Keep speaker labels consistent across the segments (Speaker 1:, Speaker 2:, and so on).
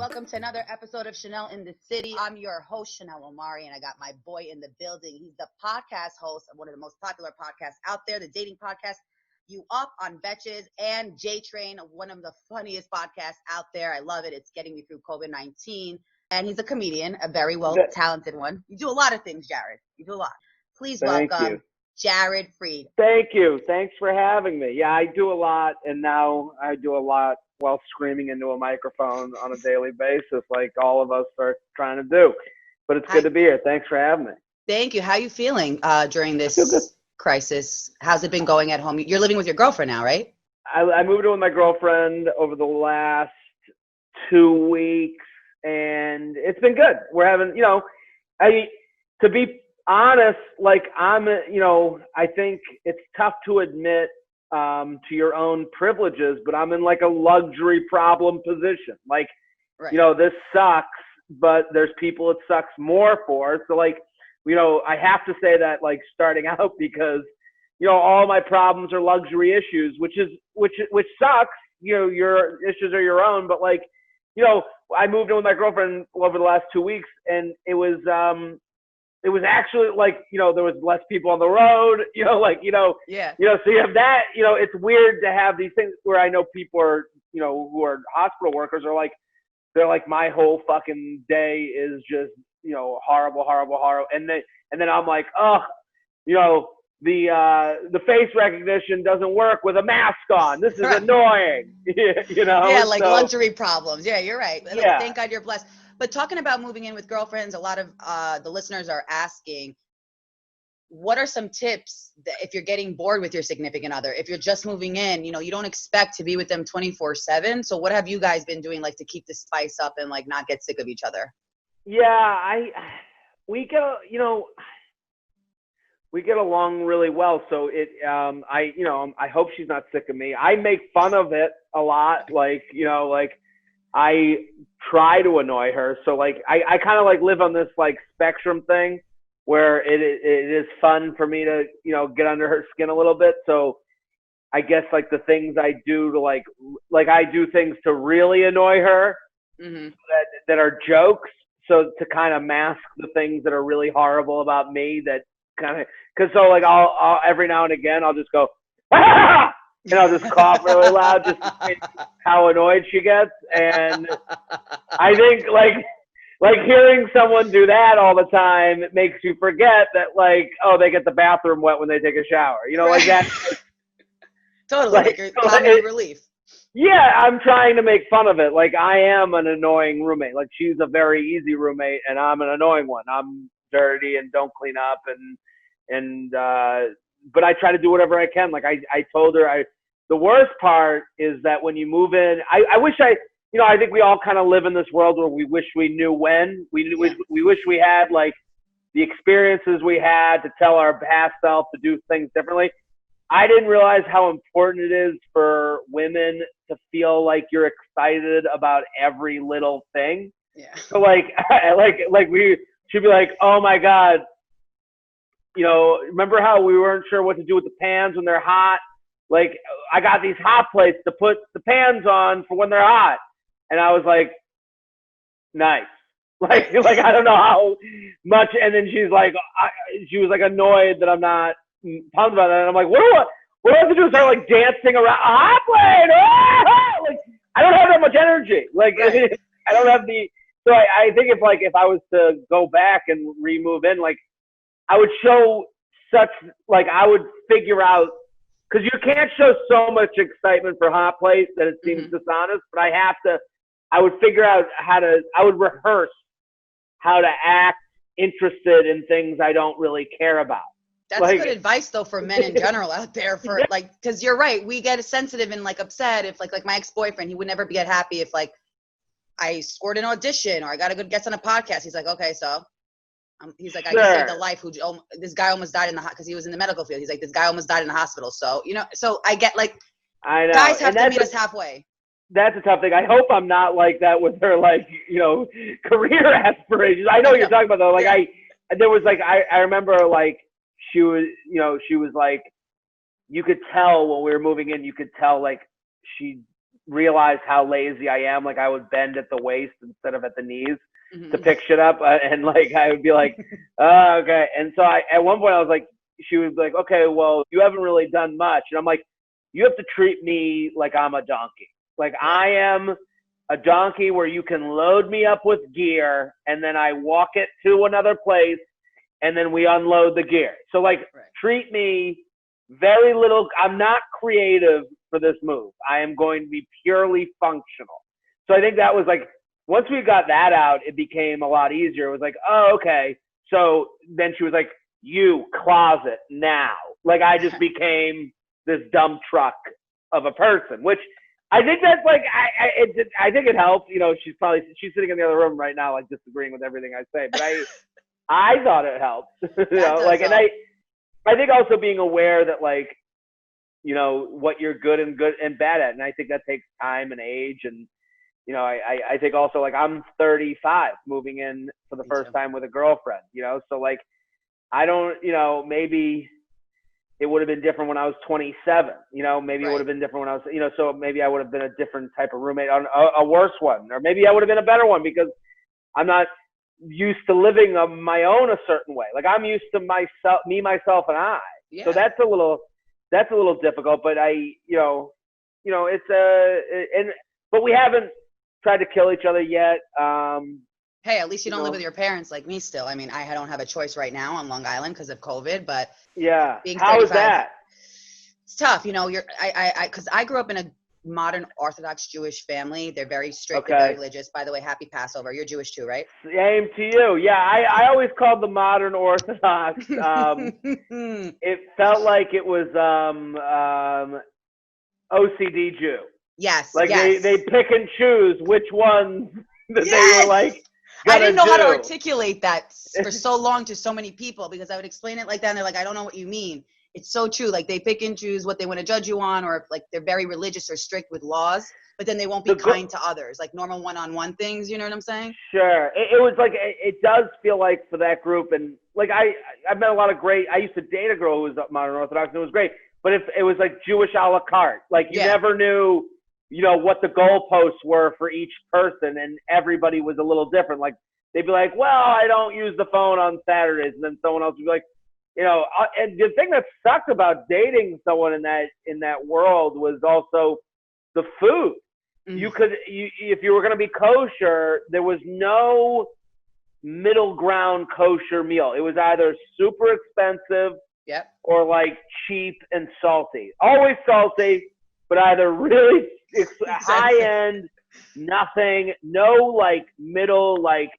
Speaker 1: welcome to another episode of Chanel in the City. I'm your host, Chanel Omari, and I got my boy in the building. He's the podcast host of one of the most popular podcasts out there, the dating podcast, U Up on Betches and JTRAIN, one of the funniest podcasts out there. I love it. It's getting me through COVID-19. And he's a comedian, a very well-talented one. You do a lot of things, Jared. You do a lot. Please welcome Jared Freid.
Speaker 2: Thank you. Thanks for having me. Yeah, I do a lot, and now I do a lot while screaming into a microphone on a daily basis, like all of us are trying to do. But it's good to be here. Thanks for having me.
Speaker 1: Thank you. How are you feeling during this crisis? How's it been going at home? You're living with your girlfriend now, right?
Speaker 2: I moved in with my girlfriend over the last 2 weeks, and it's been good. We're having, to be honest, like I think it's tough to admit to your own privileges, but I'm in like a luxury problem position. Like, this sucks, but there's people it sucks more for. So like, I have to say that like starting out because, all my problems are luxury issues, which sucks. Your issues are your own, but like, I moved in with my girlfriend over the last 2 weeks, and it was actually like, there was less people on the road, so you have that, it's weird to have these things where I know people are, who are hospital workers are like, they're like, my whole fucking day is just, horrible. And then I'm like, the face recognition doesn't work with a mask on. This is annoying,
Speaker 1: Yeah, like luxury problems. Yeah, you're right. Like, thank God you're blessed. But talking about moving in with girlfriends, a lot of the listeners are asking, what are some tips that if you're getting bored with your significant other, if you're just moving in, you don't expect to be with them 24/7. So what have you guys been doing like to keep the spice up and like not get sick of each other?
Speaker 2: Yeah, we get along really well. So I hope she's not sick of me. I make fun of it a lot. Like, I try to annoy her. So like, I kind of like live on this like spectrum thing where it is fun for me to, get under her skin a little bit. So I guess like the things I do to like I do things to really annoy her that are jokes. So to kind of mask the things that are really horrible about me that kind of, cause so like I'll every now and again, I'll just go, ah! And I'll just cough really loud just to see how annoyed she gets. And I think like hearing someone do that all the time, it makes you forget that like, oh, they get the bathroom wet when they take a shower. Like that.
Speaker 1: Totally. Like your comedy relief.
Speaker 2: Yeah, I'm trying to make fun of it. Like I am an annoying roommate. Like she's a very easy roommate and I'm an annoying one. I'm dirty and don't clean up but I try to do whatever I can. Like I told her the worst part is that when you move in, I wish I think we all kind of live in this world where we wish we knew when. We wish we had like the experiences we had to tell our past self to do things differently. I didn't realize how important it is for women to feel like you're excited about every little thing.
Speaker 1: Yeah.
Speaker 2: So like she'd be like, oh my God, remember how we weren't sure what to do with the pans when they're hot? Like, I got these hot plates to put the pans on for when they're hot. And I was like, nice. Like I don't know how much. And then she was like annoyed that I'm not pumped about that. And I'm like, what do I have to do? Start like dancing around a hot plate? Ah! Like, I don't have that much energy. Like, I don't have so I think if I was to go back and re-move in, like, I would show I would figure out, because you can't show so much excitement for hot plates that it seems dishonest, but I would figure out I would rehearse how to act interested in things I don't really care about.
Speaker 1: That's good advice though for men in general out there for like, because you're right. We get sensitive and like upset if like my ex-boyfriend, he would never get happy if like I scored an audition or I got a good guest on a podcast. He's like, okay, so he's like, I can save the life. This guy almost died because he was in the medical field. He's like, this guy almost died in the hospital. So, so I get like,
Speaker 2: I know.
Speaker 1: Guys have to meet us halfway.
Speaker 2: That's a tough thing. I hope I'm not like that with her, like, career aspirations. I know what you're talking about though. Like I remember like she was like, you could tell when we were moving in, you could tell like she realized how lazy I am. Like I would bend at the waist instead of at the knees to
Speaker 1: Mhm.
Speaker 2: pick shit up, and like I would be like, oh, okay. And so at one point I was like, she was like, okay, well, you haven't really done much, and I'm like, you have to treat me like I'm a donkey. Like I am a donkey where you can load me up with gear, and then I walk it to another place, and then we unload the gear. So like, treat me very little. I'm not creative for this move. I am going to be purely functional. So I think that was like, once we got that out, it became a lot easier. It was like, oh, okay. So then she was like, you closet now. Like I just became this dump truck of a person, which I think that's like, I think it helped. You know, she's sitting in the other room right now, like disagreeing with everything I say, but I thought it helped. You know, like, and I think also being aware that like, you know, what you're good and bad at. And I think that takes time and age. And, you know, I think also like I'm 35 moving in for the first time with a girlfriend, you know? So like, I don't, you know, maybe it would have been different when I was 27, you know, maybe it would have been different when I was, you know, so maybe I would have been a different type of roommate, a worse one, or maybe I would have been a better one because I'm not used to living on my own a certain way. Like I'm used to myself, and I. Yeah. So that's a little difficult, but but we haven't tried to kill each other yet.
Speaker 1: Hey, at least you don't live with your parents like me still. I mean, I don't have a choice right now on Long Island because of COVID, but
Speaker 2: yeah.
Speaker 1: Being
Speaker 2: How is that?
Speaker 1: It's tough. You know, because I grew up in a modern Orthodox Jewish family. They're very strict and very religious. By the way, happy Passover. You're Jewish too, right?
Speaker 2: Same to you. Yeah, I always called the modern Orthodox. It felt like it was OCD Jew.
Speaker 1: Yes.
Speaker 2: Like
Speaker 1: yes.
Speaker 2: they pick and choose which ones that they were like.
Speaker 1: I didn't know how to articulate that for so long to so many people because I would explain it like that and they're like, I don't know what you mean. It's so true. Like they pick and choose what they want to judge you on, or like they're very religious or strict with laws, but then they won't be kind to others, like normal one-on-one things. You know what I'm saying?
Speaker 2: Sure. It was like, it does feel like for that group. And like, I've met a lot of I used to date a girl who was modern Orthodox and it was great, but it was like Jewish a la carte. Like you never knew, you know, what the goalposts were for each person, and everybody was a little different. Like they'd be like, well, I don't use the phone on Saturdays. And then someone else would be like, you know, and the thing that sucked about dating someone in that world was also the food. Mm-hmm. If you were going to be kosher, there was no middle ground kosher meal. It was either super expensive or like cheap and salty. Always salty, but either really high end, nothing, no like middle like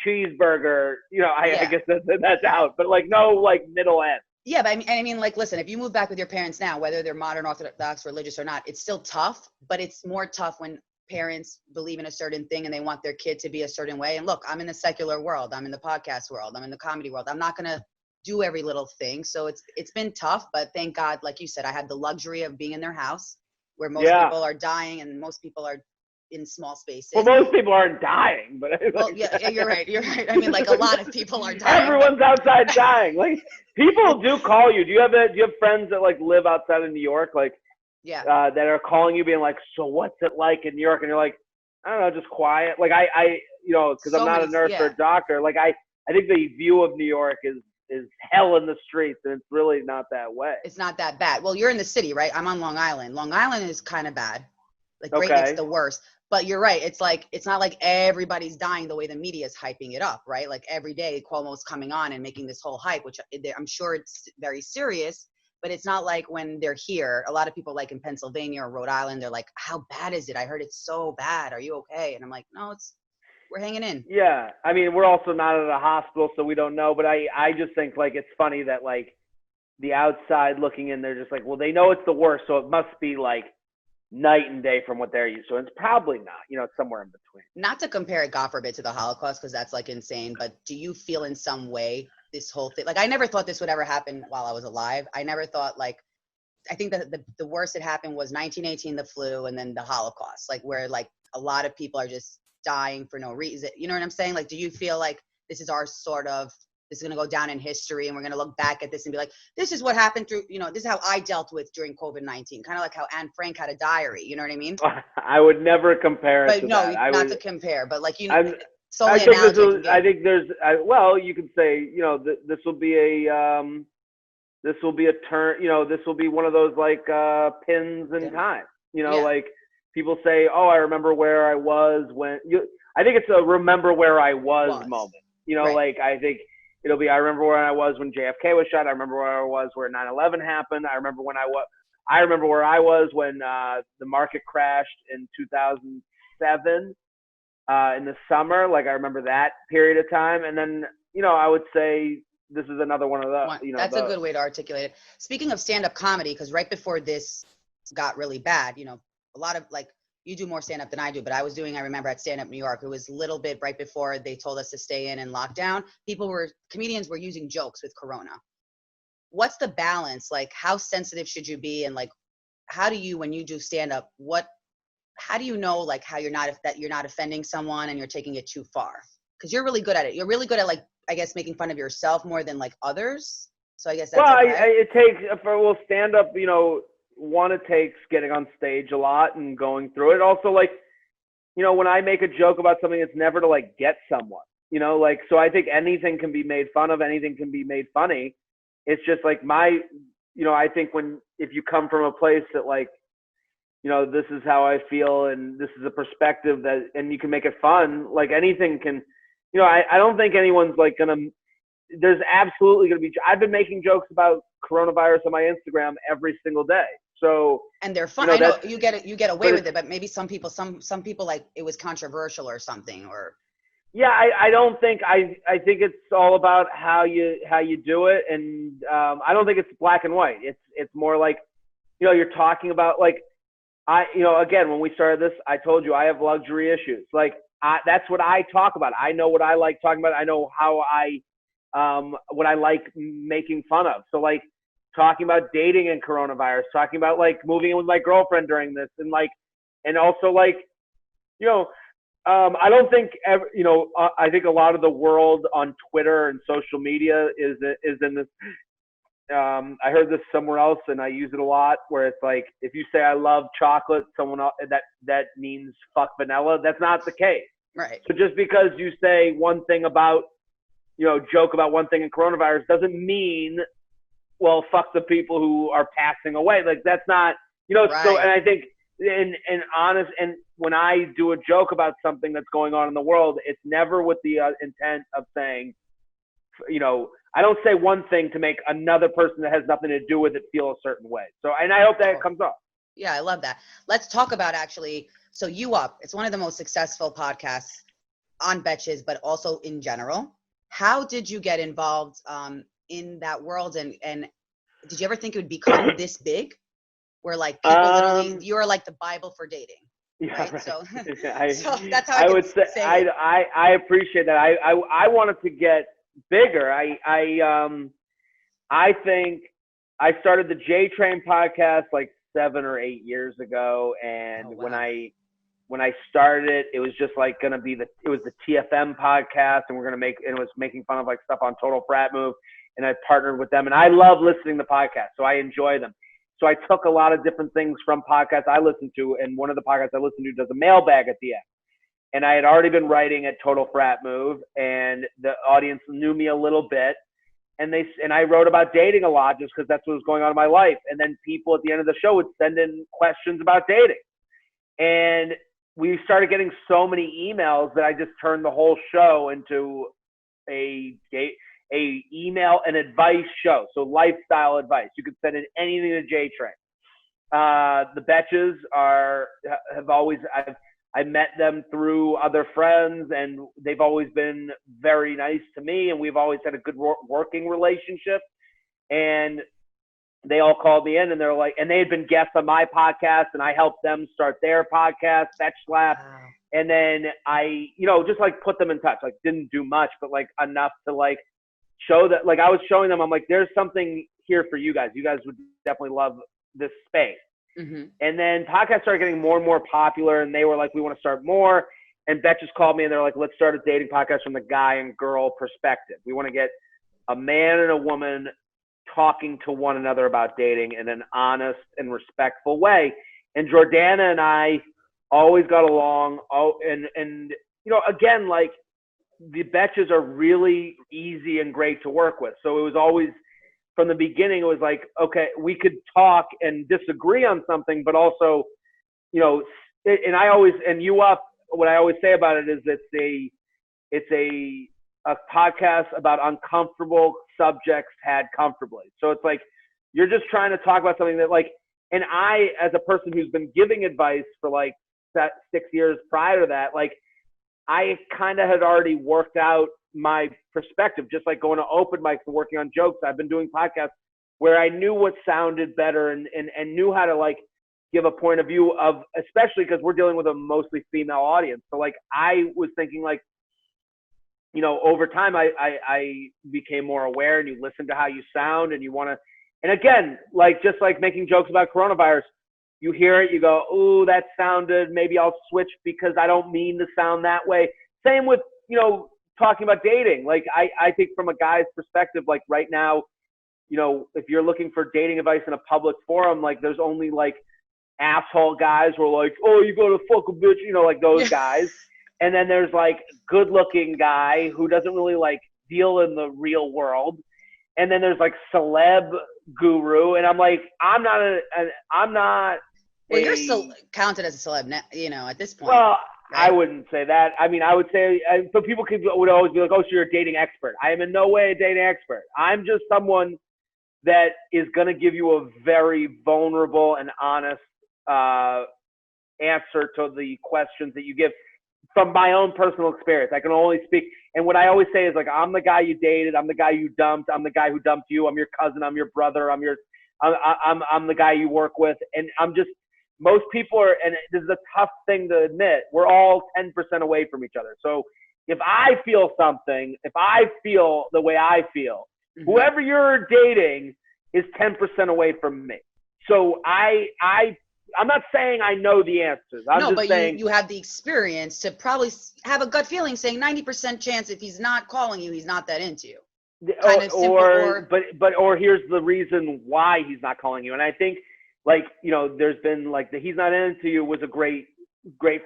Speaker 2: cheeseburger. You know, I guess that's out, but like no like middle end.
Speaker 1: Yeah, but I mean, like, listen, if you move back with your parents now, whether they're modern Orthodox, religious or not, it's still tough, but it's more tough when parents believe in a certain thing and they want their kid to be a certain way. And look, I'm in the secular world. I'm in the podcast world. I'm in the comedy world. I'm not going to do every little thing. So it's been tough, but thank God, like you said, I had the luxury of being in their house where most people are dying and most people are in small spaces.
Speaker 2: Well, most people aren't dying, but
Speaker 1: well, yeah, you're right. I mean, like a lot of people are dying.
Speaker 2: Everyone's outside dying. Like people do call you. Do you have friends that like live outside of New York, like that are calling you, being like, so what's it like in New York? And you're like, I don't know, just quiet. Like I you know, because I'm not a nurse or a doctor. Like I think the view of New York is hell in the streets, and it's really not that way.
Speaker 1: It's not that bad. Well, you're in the city, right? I'm on Long Island. Long Island is kind of bad. Like Greatneck's the worst. But you're right. It's like, it's not like everybody's dying the way the media is hyping it up, right? Like every day Cuomo's coming on and making this whole hype, which I'm sure it's very serious, but it's not like when they're here. A lot of people like in Pennsylvania or Rhode Island, they're like, how bad is it? I heard it's so bad. Are you okay? And I'm like, no, we're hanging in.
Speaker 2: Yeah. I mean, we're also not at a hospital, so we don't know, but I just think like, it's funny that like the outside looking in, they're just like, well, they know it's the worst. So it must be like night and day from what they're used to. And it's probably not, you know, it's somewhere in between.
Speaker 1: Not to compare it, God forbid, to the Holocaust, because that's like insane, but do you feel in some way this whole thing, like I never thought this would ever happen while I was alive. I never thought, like, I think that the worst that happened was 1918, the flu, and then the Holocaust, like where like a lot of people are just dying for no reason. You know what I'm saying? Like, do you feel like this is our sort of this is going to go down in history, and we're going to look back at this and be like, this is what happened through, this is how I dealt with during COVID-19. Kind of like how Anne Frank had a diary. You know what I mean?
Speaker 2: I would never compare it
Speaker 1: but
Speaker 2: to
Speaker 1: no,
Speaker 2: that.
Speaker 1: not to compare, but like,
Speaker 2: I think there's, well, you could say, this will be a turn, this will be one of those like pins in time, like people say, oh, I remember where I was I think it's a remember where I was moment,
Speaker 1: right.
Speaker 2: Like I think it'll be, I remember where I was when JFK was shot. I remember where I was where 9/11 happened. I remember where I was when the market crashed in 2007 in the summer. Like I remember that period of time. And then, I would say this is another one of those.
Speaker 1: That's a good way to articulate it. Speaking of stand-up comedy, because right before this got really bad, a lot of like, you do more stand-up than I do, but I remember at Stand Up New York, it was a little bit right before they told us to stay in and lockdown. Comedians were using jokes with Corona. What's the balance? Like, how sensitive should you be? And like, how do you, when you do stand-up, how do you know like how that you're not offending someone and you're taking it too far? Because you're really good at it. You're really good at like, I guess, making fun of yourself more than like others. So I guess that's
Speaker 2: it takes stand up, one, it takes getting on stage a lot and going through it. Also, like, when I make a joke about something, it's never to like get someone, like, so I think anything can be made fun of, anything can be made funny. It's just like I think if you come from a place that like, this is how I feel and this is a perspective and you can make it fun, like anything can, I don't think anyone's like there's absolutely going to be, I've been making jokes about coronavirus on my Instagram every single day. So,
Speaker 1: and they're fun. I know you get away with it, but maybe some people like it was controversial or something, or.
Speaker 2: Yeah, I don't think, I think it's all about how you do it. And I don't think it's black and white. It's more like, you're talking about like, again, when we started this, I told you I have luxury issues. Like that's what I talk about. I know what I like talking about. I know how what I like making fun of. So like talking about dating and coronavirus, talking about like moving in with my girlfriend during this, and like, and also like, I don't think I think a lot of the world on Twitter and social media is in this. I heard this somewhere else, and I use it a lot, where it's like, if you say I love chocolate, someone else, that means fuck vanilla. That's not the case.
Speaker 1: Right.
Speaker 2: So just because you say one thing about, joke about one thing in coronavirus doesn't mean, well, fuck the people who are passing away. Like that's not, right. So, and I think, and honest, and when I do a joke about something that's going on in the world, it's never with the intent of saying, I don't say one thing to make another person that has nothing to do with it feel a certain way. So, and I hope that it comes off.
Speaker 1: Yeah, I love that. Let's talk about actually, so U Up, it's one of the most successful podcasts on Betches, but also in general. How did you get involved in that world? And did you ever think it would become this big? Where like people literally, you're like the Bible for dating.
Speaker 2: Yeah,
Speaker 1: right? So,
Speaker 2: so
Speaker 1: that's how I would say
Speaker 2: I appreciate that. I wanted to get bigger. I think I started the JTRAIN podcast like 7 or 8 years ago, and when I started it, it was just like gonna be it was the TFM podcast, and it was making fun of like stuff on Total Frat Move, and I partnered with them, and I love listening to podcasts, so I enjoy them. So I took a lot of different things from podcasts I listen to, and one of the podcasts I listen to does a mailbag at the end. And I had already been writing at Total Frat Move, and the audience knew me a little bit. And I wrote about dating a lot just because that's what was going on in my life. And then people at the end of the show would send in questions about dating. And we started getting so many emails that I just turned the whole show into a email and advice show. So lifestyle advice. You could send in anything to JTRAIN. The Betches have always, I met them through other friends, and they've always been very nice to me, and we've always had a good working relationship. And they all called me in, and they're like, and they had been guests on my podcast, and I helped them start their podcast, Betch Slap. Wow. And then I, just like put them in touch, like didn't do much, but like enough to like show that, like I was showing them, I'm like, there's something here for you guys. You guys would definitely love this space. Mm-hmm. And then podcasts started getting more and more popular, and they were like, we want to start more. And Betches called me, and they're like, let's start a dating podcast from the guy and girl perspective. We want to get a man and a woman talking to one another about dating in an honest and respectful way. And Jordana and I always got along. Oh, and you know, again, like the Betches are really easy and great to work with. So it was always from the beginning, it was like, okay, we could talk and disagree on something, but also, you know, and I always, and U Up, what I always say about it is it's a podcast about uncomfortable subjects had comfortably. So it's like, you're just trying to talk about something that like, and I, as a person who's been giving advice for like that 6 years prior to that, like I kind of had already worked out my perspective, just like going to open mics and working on jokes. I've been doing podcasts where I knew what sounded better and knew how to like give a point of view of, especially because we're dealing with a mostly female audience. So like I was thinking like, you know, over time I became more aware, and you listen to how you sound, and you want to, and again, like just like making jokes about coronavirus, you hear it, you go, ooh, that sounded, maybe I'll switch because I don't mean to sound that way. Same with, you know, talking about dating. Like I think from a guy's perspective, like right now, you know, if you're looking for dating advice in a public forum, like there's only like asshole guys who are like, oh, you go to fuck a bitch, you know, like those guys. And then there's like good looking guy who doesn't really like deal in the real world. And then there's like celeb guru. And I'm like, I'm not.
Speaker 1: Well, you're counted as a celeb now, you know, at this point.
Speaker 2: Well,
Speaker 1: right?
Speaker 2: I wouldn't say that. I mean, I would say, so people would always be like, oh, so you're a dating expert. I am in no way a dating expert. I'm just someone that is going to give you a very vulnerable and honest answer to the questions that you give from my own personal experience. I can only speak. And what I always say is like, I'm the guy you dated. I'm the guy you dumped. I'm the guy who dumped you. I'm your cousin. I'm your brother. I'm the guy you work with. And I'm just, most people are, and this is a tough thing to admit, we're all 10% away from each other. So if I feel something, if I feel the way I feel, whoever you're dating is 10% away from me. So I'm not saying I know the answers. I'm just saying
Speaker 1: you have the experience to probably have a gut feeling saying 90% chance if he's not calling you, he's not that into you. Kind of simple,
Speaker 2: or here's the reason why he's not calling you. And I think, like, you know, there's been like the he's not into you was a great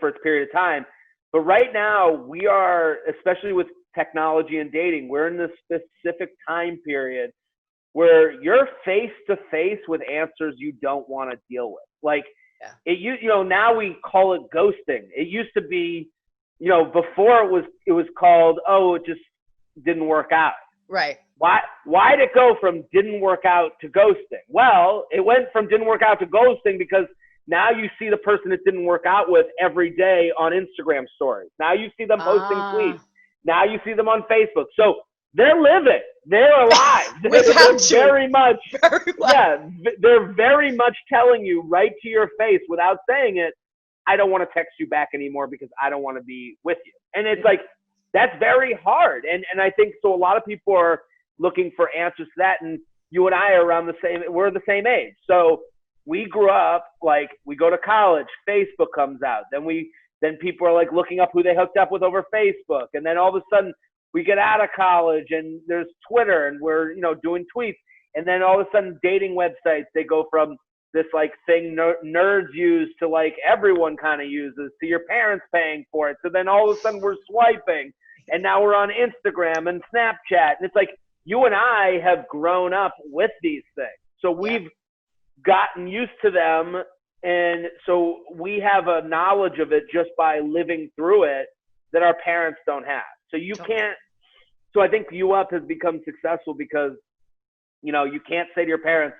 Speaker 2: first period of time. But right now we are, especially with technology and dating, we're in this specific time period where you're face to face with answers you don't want to deal with. Like you know, now we call it ghosting. It used to be, you know, before it was called, oh, it just didn't work out.
Speaker 1: Right.
Speaker 2: Why did it go from didn't work out to ghosting? Well, it went from didn't work out to ghosting because now you see the person it didn't work out with every day on Instagram stories. Now you see them posting tweets. Now you see them on Facebook. So they're living. They're alive. They're very much, they're very much telling you right to your face without saying it, I don't want to text you back anymore because I don't want to be with you. And it's like, that's very hard. And I think so a lot of people are looking for answers to that. And you and I are around we're the same age. So we grew up, like we go to college, Facebook comes out. Then people are like looking up who they hooked up with over Facebook. And then all of a sudden we get out of college and there's Twitter and we're, you know, doing tweets. And then all of a sudden dating websites, they go from this like thing nerds use to like everyone kind of uses to your parents paying for it. So then all of a sudden we're swiping. And now we're on Instagram and Snapchat. And it's like, you and I have grown up with these things. So we've gotten used to them. And so we have a knowledge of it just by living through it that our parents don't have. So you can't, so I think U Up has become successful because, you know, you can't say to your parents,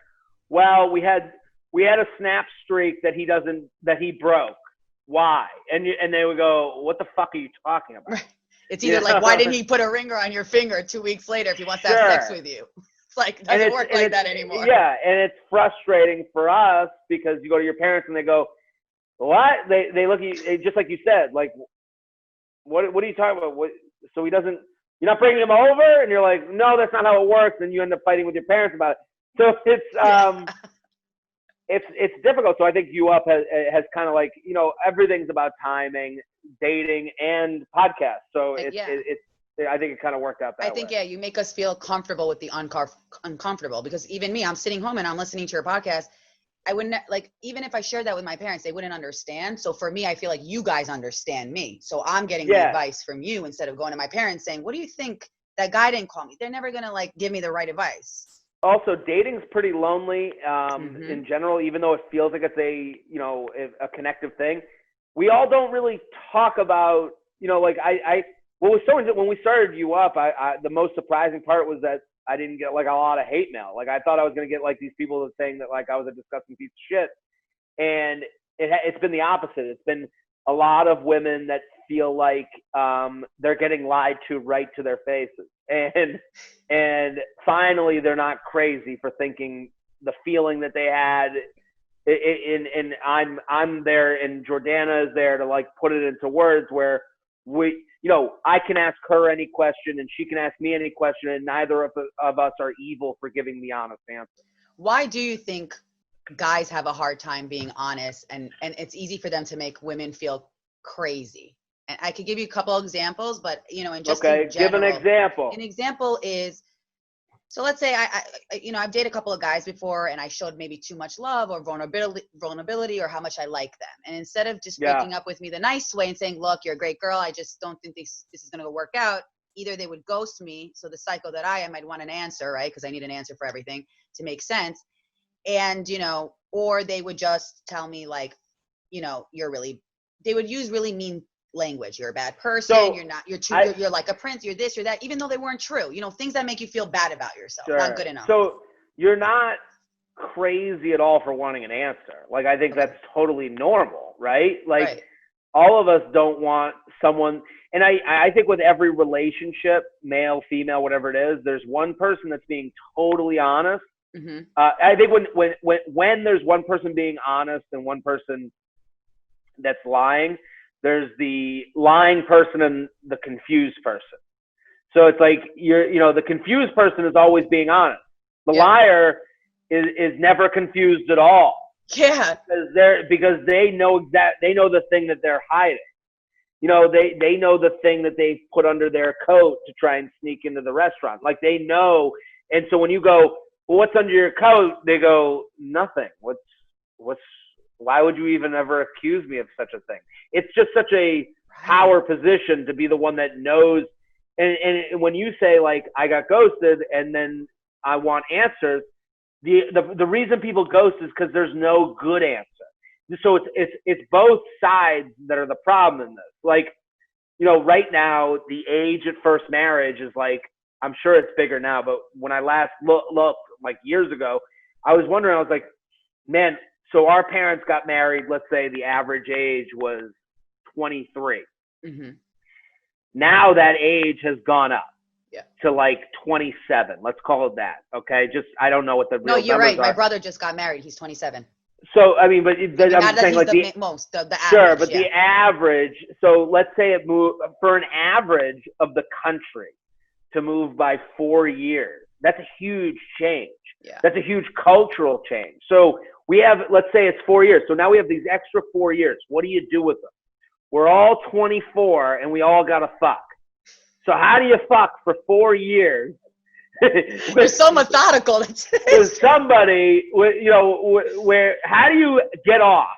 Speaker 2: well, we had a snap streak that he broke. Why? And they would go, what the fuck are you talking about?
Speaker 1: Right. It's either like, why didn't he put a ringer on your finger 2 weeks later if he wants to have sex with you? It's like, it doesn't work like that anymore.
Speaker 2: Yeah, and it's frustrating for us because you go to your parents and they go, what? They look at you, just like you said, like, what are you talking about? So you're not bringing him over? And you're like, no, that's not how it works. And you end up fighting with your parents about it. So it's difficult. So I think U Up has kind of like, you know, everything's about timing, dating, and podcasts. So I think it kind of worked out that way.
Speaker 1: I think, yeah, you make us feel comfortable with the uncomfortable, because even me, I'm sitting home and I'm listening to your podcast. I wouldn't, like, even if I shared that with my parents, they wouldn't understand. So for me, I feel like you guys understand me. So I'm getting the advice from you instead of going to my parents saying, what do you think? That guy didn't call me. They're never going to like give me the right advice.
Speaker 2: Also, dating's pretty lonely in general, even though it feels like it's a connective thing. We all don't really talk about, like when we started U Up, the most surprising part was that I didn't get like a lot of hate mail. Like I thought I was going to get like these people saying that like I was a disgusting piece of shit. And it's been the opposite. It's been a lot of women that feel like they're getting lied to right to their faces. And finally they're not crazy for thinking the feeling that they had. And I'm there and Jordana is there to like put it into words where I can ask her any question and she can ask me any question, and neither of us are evil for giving the honest answer.
Speaker 1: Why do you think guys have a hard time being honest, and it's easy for them to make women feel crazy? And I could give you a couple of examples, but and just in general,
Speaker 2: give an example.
Speaker 1: An example is, so let's say I've dated a couple of guys before, and I showed maybe too much love or vulnerability or how much I like them. And instead of just breaking up with me the nice way and saying, look, you're a great girl, I just don't think this is going to work out, either they would ghost me. So the psycho that I am, I'd want an answer, right? Because I need an answer for everything to make sense. And, or they would just tell me like, they would use really mean language. You're a bad person. So you're like a prince. You're this, you're that, even though they weren't true. Things that make you feel bad about yourself. Sure. Not good enough.
Speaker 2: So you're not crazy at all for wanting an answer. Like, I think that's totally normal, right? Like all of us don't want someone. And I think with every relationship, male, female, whatever it is, there's one person that's being totally honest. Mm-hmm. I think when there's one person being honest and one person that's lying, there's the lying person and the confused person. So it's like the confused person is always being honest. The liar is never confused at all.
Speaker 1: Yeah.
Speaker 2: Because they know the thing that they're hiding. They know the thing that they put under their coat to try and sneak into the restaurant. Like they know. And so when you go, well, what's under your coat? They go, nothing. Why would you even ever accuse me of such a thing? It's just such a power position to be the one that knows. And when you say like, I got ghosted and then I want answers, the reason people ghost is because there's no good answer. So it's both sides that are the problem in this. Like, right now the age at first marriage is like, I'm sure it's bigger now, but when I last looked like years ago, I was wondering, I was like, man, so our parents got married, let's say the average age was 23. Mm-hmm. Now that age has gone up to like 27. Let's call it that. Okay. I don't know what the real numbers are.
Speaker 1: No, you're right. My brother just got married. He's 27.
Speaker 2: So, I mean, but I'm saying like the average. Sure, but the average, so let's say it moved for an average of the country to move by 4 years. That's a huge change. Yeah. That's a huge cultural change. So we have, let's say it's 4 years. So now we have these extra 4 years. What do you do with them? We're all 24 and we all got to fuck. So how do you fuck for 4 years?
Speaker 1: We're so methodical.
Speaker 2: With somebody, where how do you get off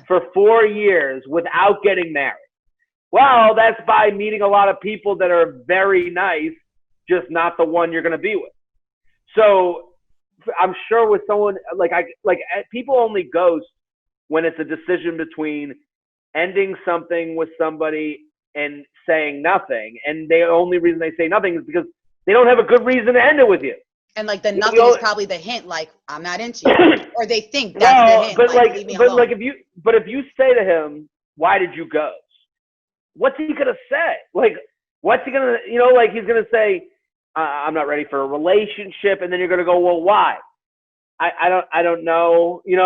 Speaker 2: for 4 years without getting married? Well, that's by meeting a lot of people that are very nice, just not the one you're going to be with. So I'm sure with someone like people only ghost when it's a decision between ending something with somebody and saying nothing. And the only reason they say nothing is because they don't have a good reason to end it with you.
Speaker 1: And like the nothing is probably the hint, like, I'm not into you. Or they think that's the hint.
Speaker 2: But
Speaker 1: leave me alone.
Speaker 2: if you say to him, why did you ghost? What's he gonna say? Like, what's he gonna, like he's gonna say, I'm not ready for a relationship, and then you're gonna go, well, why? I don't know. I'm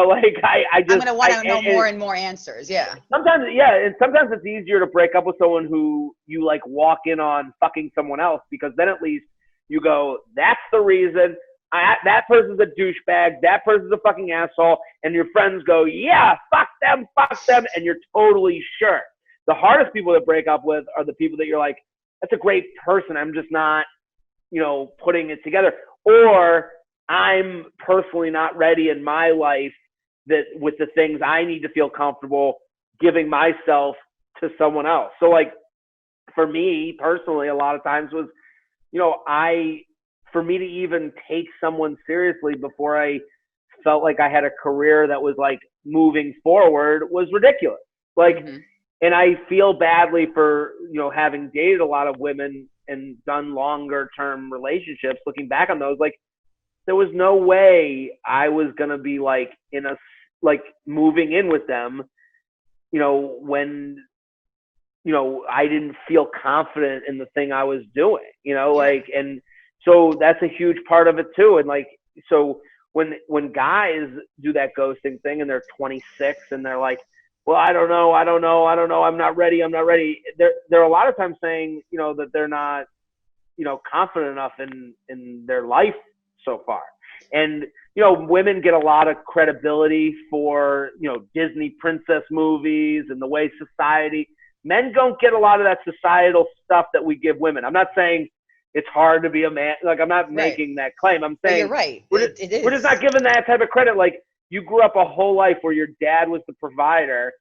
Speaker 1: gonna want to know more and more answers. Yeah.
Speaker 2: Sometimes, and sometimes it's easier to break up with someone who you like walk in on fucking someone else, because then at least you go, that's the reason. That person's a douchebag. That person's a fucking asshole. And your friends go, yeah, fuck them, and you're totally sure. The hardest people to break up with are the people that you're like, that's a great person. I'm just not, putting it together. Or I'm personally not ready in my life that with the things I need to feel comfortable giving myself to someone else. So like for me personally, a lot of times was, for me to even take someone seriously before I felt like I had a career that was like moving forward was ridiculous. Like, and I feel badly for, having dated a lot of women and done longer term relationships, looking back on those, like there was no way I was going to be like moving in with them, when, I didn't feel confident in the thing I was doing, and so that's a huge part of it too. And like, so when guys do that ghosting thing and they're 26 and they're like, well, I don't know. I'm not ready. They're a lot of times saying, that they're not, confident enough in their life so far. And, women get a lot of credibility for, Disney princess movies and the way society, men don't get a lot of that societal stuff that we give women. I'm not saying it's hard to be a man. Like, I'm not making that claim. I'm saying
Speaker 1: you're right.
Speaker 2: We're just not giving that type of credit. Like, you grew up a whole life where your dad was the provider,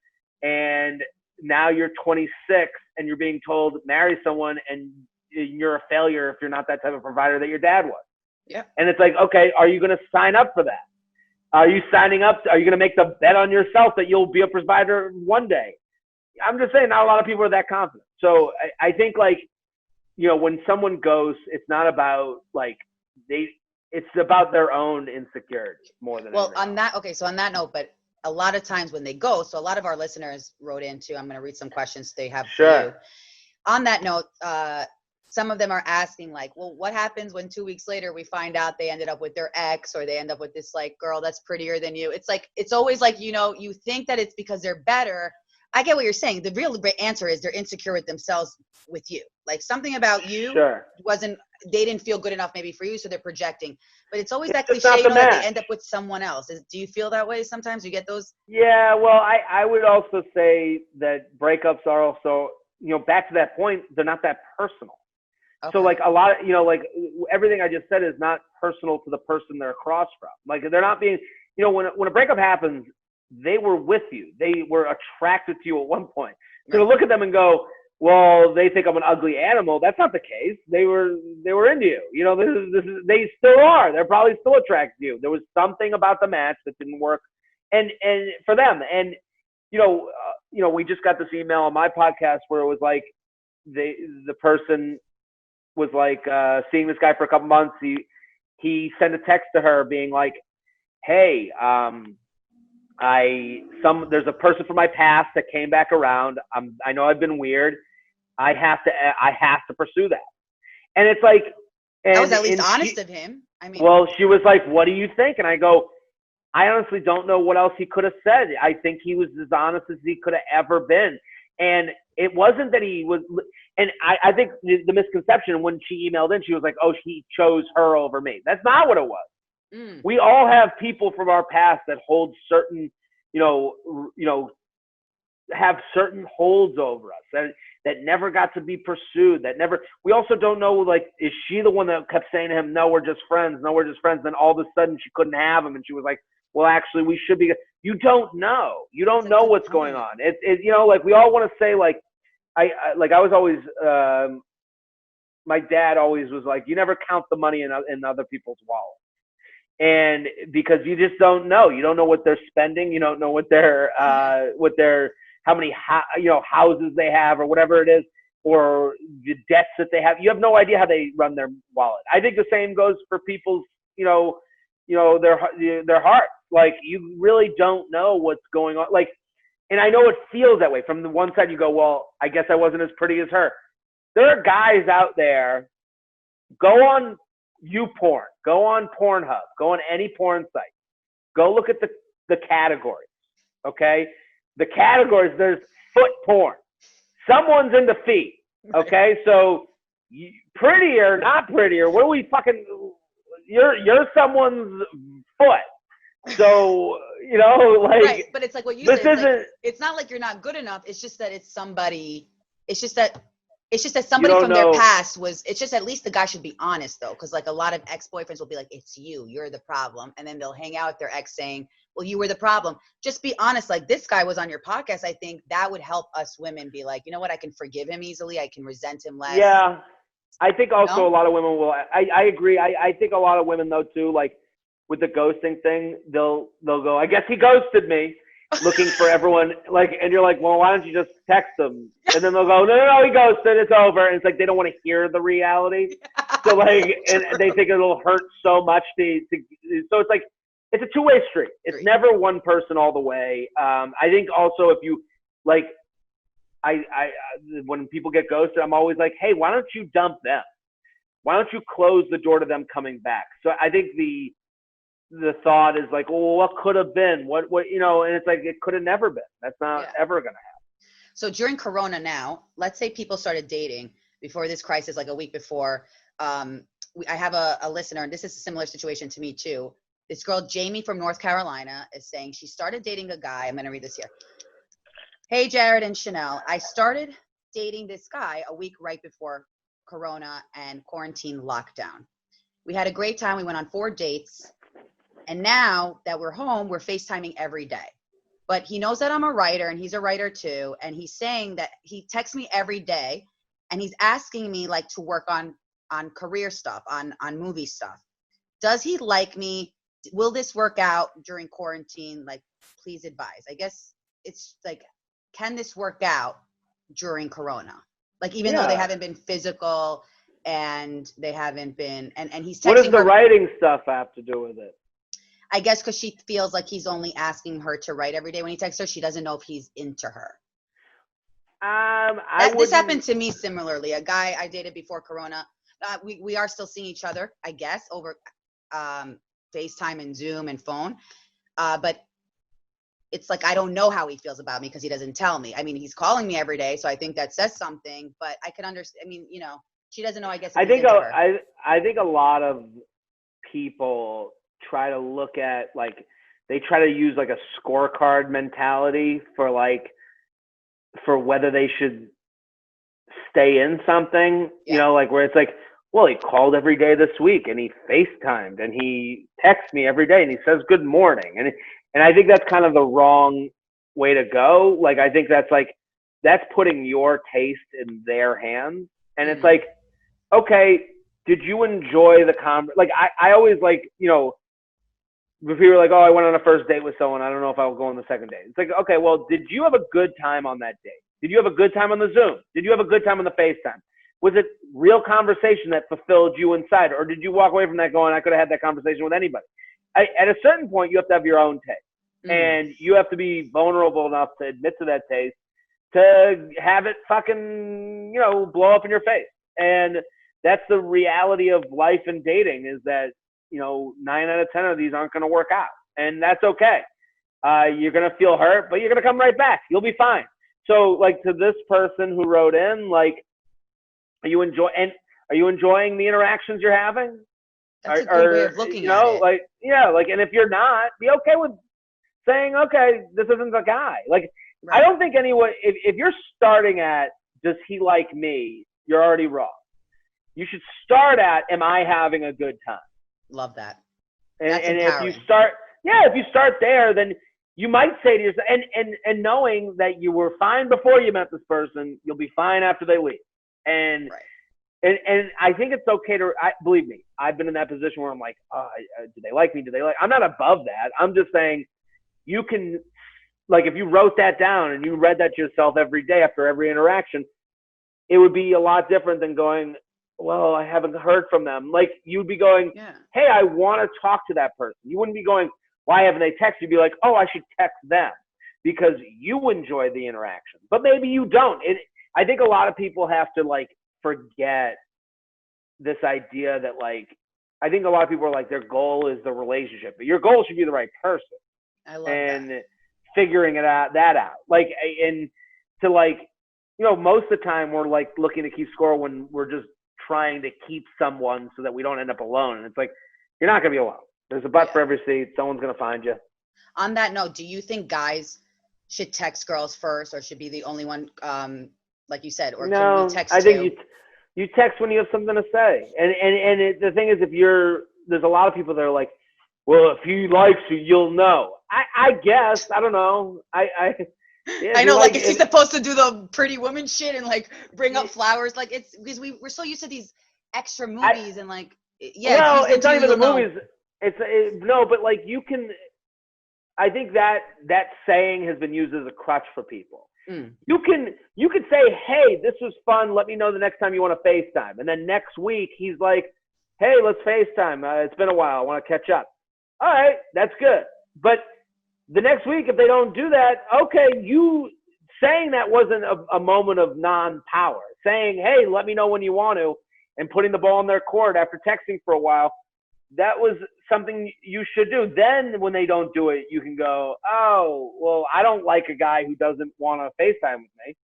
Speaker 2: and now you're 26 and you're being told marry someone, and you're a failure if you're not that type of provider that your dad was.
Speaker 1: Yeah.
Speaker 2: And it's like, okay, are you going to sign up for that? Are you signing up? Are you going to make the bet on yourself that you'll be a provider one day? I'm just saying, not a lot of people are that confident. So I think, like, when someone goes, it's not about like it's about their own insecurity more than
Speaker 1: well
Speaker 2: anything.
Speaker 1: So on that note, but a lot of times when they go, so a lot of our listeners wrote into, I'm going to read some questions they have for you. On that note, some of them are asking like, well, what happens when 2 weeks later we find out they ended up with their ex, or they end up with this like girl that's prettier than you? It's like, it's always like, you think that it's because they're better. I get what you're saying. The real answer is they're insecure with themselves, with you. Like, something about you they didn't feel good enough maybe for you, so they're projecting. But it's always that cliche, that they end up with someone else. Do you feel that way sometimes? You get those?
Speaker 2: Yeah, well, I would also say that breakups are also, back to that point, they're not that personal. Okay. So like a lot of, like everything I just said is not personal to the person they're across from. Like, they're not being, when a breakup happens, they were with you. They were attracted to you at one point. So to look at them and go, well, they think I'm an ugly animal. That's not the case. They were into you. They still are. They're probably still attracted to you. There was something about the match that didn't work, and for them. And we just got this email on my podcast where it was like the person was like seeing this guy for a couple months. He sent a text to her being like, hey, there's a person from my past that came back around. I know I've been weird. I have to pursue that. And it's like,
Speaker 1: that was at least honest of him. I mean,
Speaker 2: well, she was like, what do you think? And I go, I honestly don't know what else he could have said. I think he was as honest as he could have ever been. And it wasn't that he was, and I think the misconception when she emailed in, she was like, oh, he chose her over me. That's not what it was. We all have people from our past that hold certain, have certain holds over us that never got to be pursued. We also don't know, like, is she the one that kept saying to him, no, we're just friends. No, we're just friends. Then all of a sudden she couldn't have him. And she was like, well, actually we should be. You don't know. You don't know what's going on. Like, we all want to say, like, I was always, my dad always was like, you never count the money in other people's wallets. And because you just don't know. You don't know what they're spending. You don't know what how many houses they have or whatever it is, or the debts that they have. You have no idea how they run their wallet. I think the same goes for people's, their heart. Like, you really don't know what's going on. Like, and I know it feels that way. From the one side, you go, well, I guess I wasn't as pretty as her. There are guys out there. Go on YouPorn, go on Pornhub, go on any porn site. Go look at the categories, okay? The categories, there's foot porn. Someone's into feet, okay? So prettier, not prettier, what are we fucking, you're someone's foot. So, like.
Speaker 1: Right, but it's like what you said. It's not like you're not good enough. It's just that it's somebody, it's just that It's just that
Speaker 2: You
Speaker 1: somebody
Speaker 2: don't
Speaker 1: from their
Speaker 2: know.
Speaker 1: past it's just at least the guy should be honest though. Cause like a lot of ex-boyfriends will be like, it's you're the problem. And then they'll hang out with their ex saying, well, you were the problem. Just be honest. Like this guy was on your podcast. I think that would help us women be like, you know what? I can forgive him easily. I can resent him less.
Speaker 2: Yeah. I think also a
Speaker 1: No?
Speaker 2: lot of women will, I agree. I think a lot of women though too, like with the ghosting thing, they'll go, I guess he ghosted me, looking for everyone, like, and you're like, well, why don't you just text him? And then they'll go, no, he ghosted, it's over. And it's like, they don't want to hear the reality. So like, and they think it'll hurt so much so it's like, it's a two-way street. It's never one person all the way. I think also if you, like, when people get ghosted, I'm always like, hey, why don't you dump them? Why don't you close the door to them coming back? So I think the thought is like, well, what could have been? What, and it's like, it could have never been. That's not ever going to happen.
Speaker 1: So during Corona now, let's say people started dating before this crisis, like a week before. I have a listener, and this is a similar situation to me too. This girl, Jamie from North Carolina, is saying she started dating a guy. I'm going to read this here. Hey, Jared and Chanel. I started dating this guy a week right before Corona and quarantine lockdown. We had a great time. We went on 4 dates. And now that we're home, we're FaceTiming every day. But he knows that I'm a writer and he's a writer too. And he's saying that he texts me every day and he's asking me like to work on career stuff, on movie stuff. Does he like me? Will this work out during quarantine? Like, please advise. I guess it's like, can this work out during Corona? Like, even though they haven't been physical and they haven't been, and he's texting
Speaker 2: What does the
Speaker 1: her,
Speaker 2: writing stuff have to do with it?
Speaker 1: I guess because she feels like he's only asking her to write every day when he texts her. She doesn't know if he's into her. This happened to me similarly. A guy I dated before Corona. We are still seeing each other, I guess, over FaceTime and Zoom and phone. But it's like I don't know how he feels about me because he doesn't tell me. I mean, he's calling me every day, so I think that says something. But I could understand. I mean, she doesn't know. I guess.
Speaker 2: I think a lot of people try to look at, like, they try to use like a scorecard mentality for whether they should stay in something, like where it's like, well, he called every day this week and he FaceTimed and he texts me every day and he says good morning. And I think that's kind of the wrong way to go. Like, I think that's putting your taste in their hands. And it's like, okay, did you enjoy the like, I always like, if people are like, oh, I went on a first date with someone, I don't know if I'll go on the second date. It's like, okay, well, did you have a good time on that date? Did you have a good time on the Zoom? Did you have a good time on the FaceTime? Was it real conversation that fulfilled you inside? Or did you walk away from that going, I could have had that conversation with anybody? At a certain point, you have to have your own taste. And you have to be vulnerable enough to admit to that taste, to have it fucking, blow up in your face. And that's the reality of life and dating, is that, 9 out of 10 of these aren't going to work out. And that's okay. You're going to feel hurt, but you're going to come right back. You'll be fine. So, like, to this person who wrote in, like, are you enjoying the interactions you're having?
Speaker 1: That's a good way of looking at it.
Speaker 2: Like, and if you're not, be okay with saying, okay, this isn't the guy. Like, right. I don't think anyone, if you're starting at, does he like me? You're already wrong. You should start at, am I having a good time?
Speaker 1: Love that.
Speaker 2: And if you start there, then you might say to yourself, and knowing that you were fine before you met this person, you'll be fine after they leave. And and I think it's okay to, believe me, I've been in that position where I'm like, do they like me? I'm not above that. I'm just saying, you can, like, if you wrote that down and you read that to yourself every day after every interaction, it would be a lot different than going, well, I haven't heard from them. Like, you'd be going, hey, I want to talk to that person. You wouldn't be going, why haven't they texted? You'd be like, oh, I should text them because you enjoy the interaction. But maybe you don't. I think a lot of people have to, like, forget this idea that, like, I think a lot of people are like, their goal is the relationship. But your goal should be the right person.
Speaker 1: I love that.
Speaker 2: Figuring that out. Like, and to, like, most of the time we're, like, looking to keep score when we're just trying to keep someone so that we don't end up alone. And it's like, you're not going to be alone. There's a butt for every seat. Someone's going to find you.
Speaker 1: On that note, do you think guys should text girls first or should be the only one like you said, or
Speaker 2: No,
Speaker 1: can we text
Speaker 2: I think
Speaker 1: you?
Speaker 2: you text when you have something to say. The thing is, there's a lot of people that are like, well, if he likes you, you'll know. I guess, I don't know. Yeah, if
Speaker 1: I
Speaker 2: you
Speaker 1: know,
Speaker 2: like,
Speaker 1: like, is he supposed to do the pretty woman shit and like bring up flowers? Like, it's because we're so used to these extra movies and like, yeah, if
Speaker 2: well,
Speaker 1: he's
Speaker 2: it's
Speaker 1: into
Speaker 2: not
Speaker 1: you,
Speaker 2: even the
Speaker 1: you'll know.
Speaker 2: movies. No, but like you can, I think that saying has been used as a crutch for people.
Speaker 1: Mm.
Speaker 2: You can say, hey, this was fun. Let me know the next time you want to FaceTime. And then next week he's like, hey, let's FaceTime. It's been a while. I want to catch up. All right, that's good. But the next week, if they don't do that, okay, you saying that wasn't a moment of non-power. Saying, hey, let me know when you want to, and putting the ball in their court after texting for a while, that was something you should do. Then when they don't do it, you can go, oh, well, I don't like a guy who doesn't want to FaceTime with me.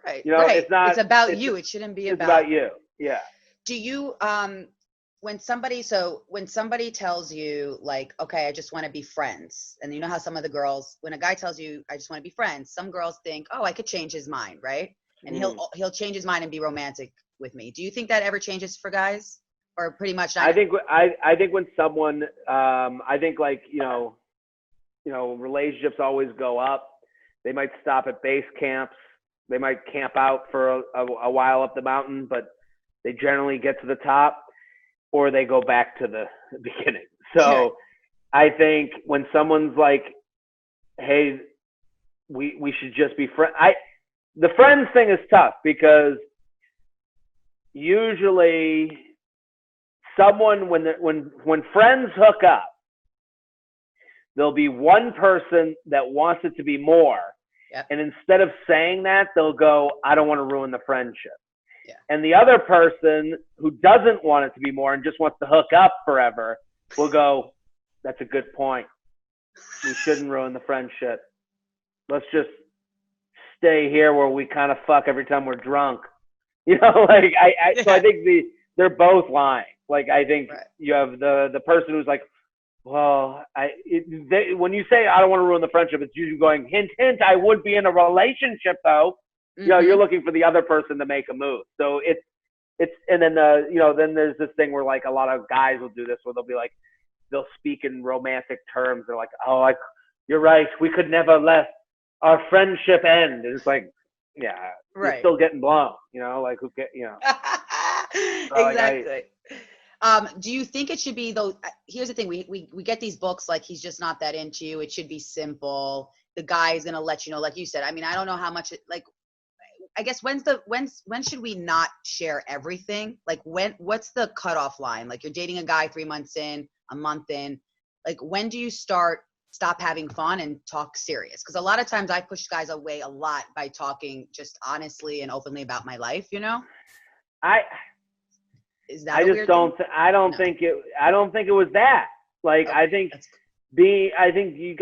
Speaker 1: Right,
Speaker 2: You know,
Speaker 1: right.
Speaker 2: it's not.
Speaker 1: It's about you. It shouldn't be
Speaker 2: It's about you. Yeah.
Speaker 1: Do you when somebody tells you like, okay, I just want to be friends, and you know how some of the girls, when a guy tells you I just want to be friends, some girls think, oh, I could change his mind, right? And he'll change his mind and be romantic with me. Do you think that ever changes for guys, or pretty much not?
Speaker 2: I think when someone I think like relationships always go up. They might stop at base camps. They might camp out for a while up the mountain, but they generally get to the top, or they go back to the beginning. So I think when someone's like, hey, we should just be friends. The friends thing is tough because usually someone, when friends hook up, there'll be one person that wants it to be more.
Speaker 1: Yep.
Speaker 2: And instead of saying that, they'll go, I don't want to ruin the friendship.
Speaker 1: Yeah.
Speaker 2: And the other person who doesn't want it to be more and just wants to hook up forever will go, that's a good point. We shouldn't ruin the friendship. Let's just stay here where we kind of fuck every time we're drunk. So I think they're both lying. Like, I think you have the person who's like, well, when you say I don't want to ruin the friendship, it's usually going, hint, hint, I would be in a relationship though.
Speaker 1: Mm-hmm.
Speaker 2: You're looking for the other person to make a move. So and then then there's this thing where like a lot of guys will do this where they'll be like, they'll speak in romantic terms. They're like, oh, you're right. We could never let our friendship end. And it's like, yeah, you're still getting blown, like who get,
Speaker 1: Exactly. Do you think it should be though? Here's the thing: we get these books like he's just not that into you. It should be simple. The guy is gonna let you know, like you said. I mean, I don't know how much. I guess when should we not share everything? Like what's the cutoff line? Like you're dating a guy 3 months in, a month in. Like when do you stop having fun and talk serious? Because a lot of times I push guys away a lot by talking just honestly and openly about my life.
Speaker 2: I don't think it was that. Like, okay, I think you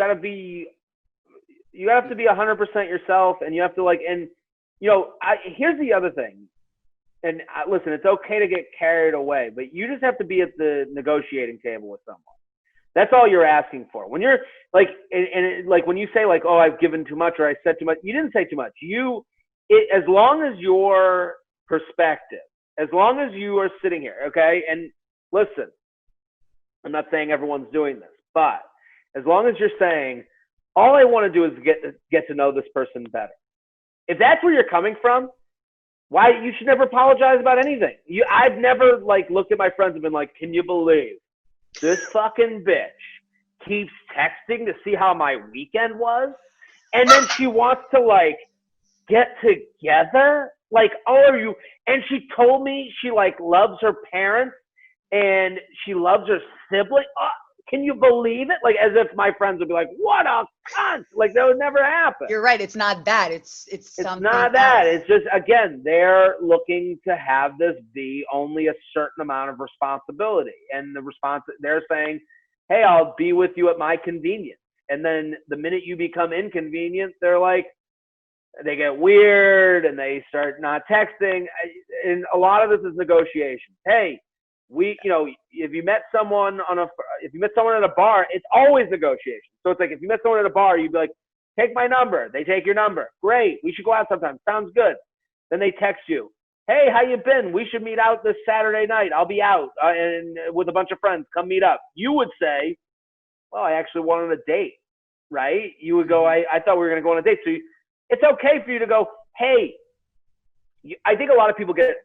Speaker 2: have to be 100% yourself, and you have to here's the other thing. And listen, it's okay to get carried away, but you just have to be at the negotiating table with someone. That's all you're asking for. When you're like, like when you say like, oh, I've given too much or I said too much, you didn't say too much. As long as your perspective, as long as you are sitting here, okay? And listen, I'm not saying everyone's doing this, but as long as you're saying, all I want to do is get to know this person better. If that's where you're coming from, why you should never apologize about anything. I've never like looked at my friends and been like, can you believe this fucking bitch keeps texting to see how my weekend was, and then she wants to like get together? Like, oh, are you? And she told me she like loves her parents and she loves her sibling. Oh, can you believe it? Like, as if my friends would be like, what a cunt. Like, that would never happen.
Speaker 1: You're right. It's not that. It's something
Speaker 2: not that.
Speaker 1: else.
Speaker 2: It's just, again, they're looking to have this be only a certain amount of responsibility. And they're saying, hey, I'll be with you at my convenience. And then the minute you become inconvenient, they're like, they get weird and they start not texting. And a lot of this is negotiation. Hey, if you met someone at a bar, it's always negotiation. So it's like, if you met someone at a bar, you'd be like, take my number. They take your number. Great. We should go out sometime. Sounds good. Then they text you, hey, how you been? We should meet out this Saturday night. I'll be out and with a bunch of friends. Come meet up. You would say, well, I actually wanted a date, right? You would go, I thought we were going to go on a date. So it's okay for you to go, hey, I think a lot of people get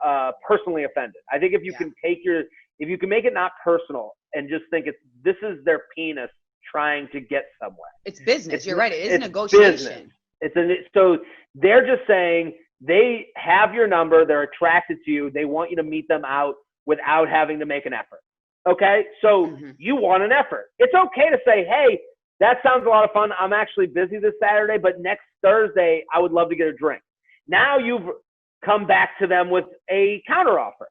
Speaker 2: personally offended. I think if you can if you can make it not personal and just think this is their penis trying to get somewhere.
Speaker 1: It's business. You're right. It is a negotiation.
Speaker 2: Business. So they're just saying they have your number. They're attracted to you. They want you to meet them out without having to make an effort. Okay. So you want an effort. It's okay to say, hey, that sounds a lot of fun. I'm actually busy this Saturday, but next Thursday, I would love to get a drink. Now you've come back to them with a counteroffer.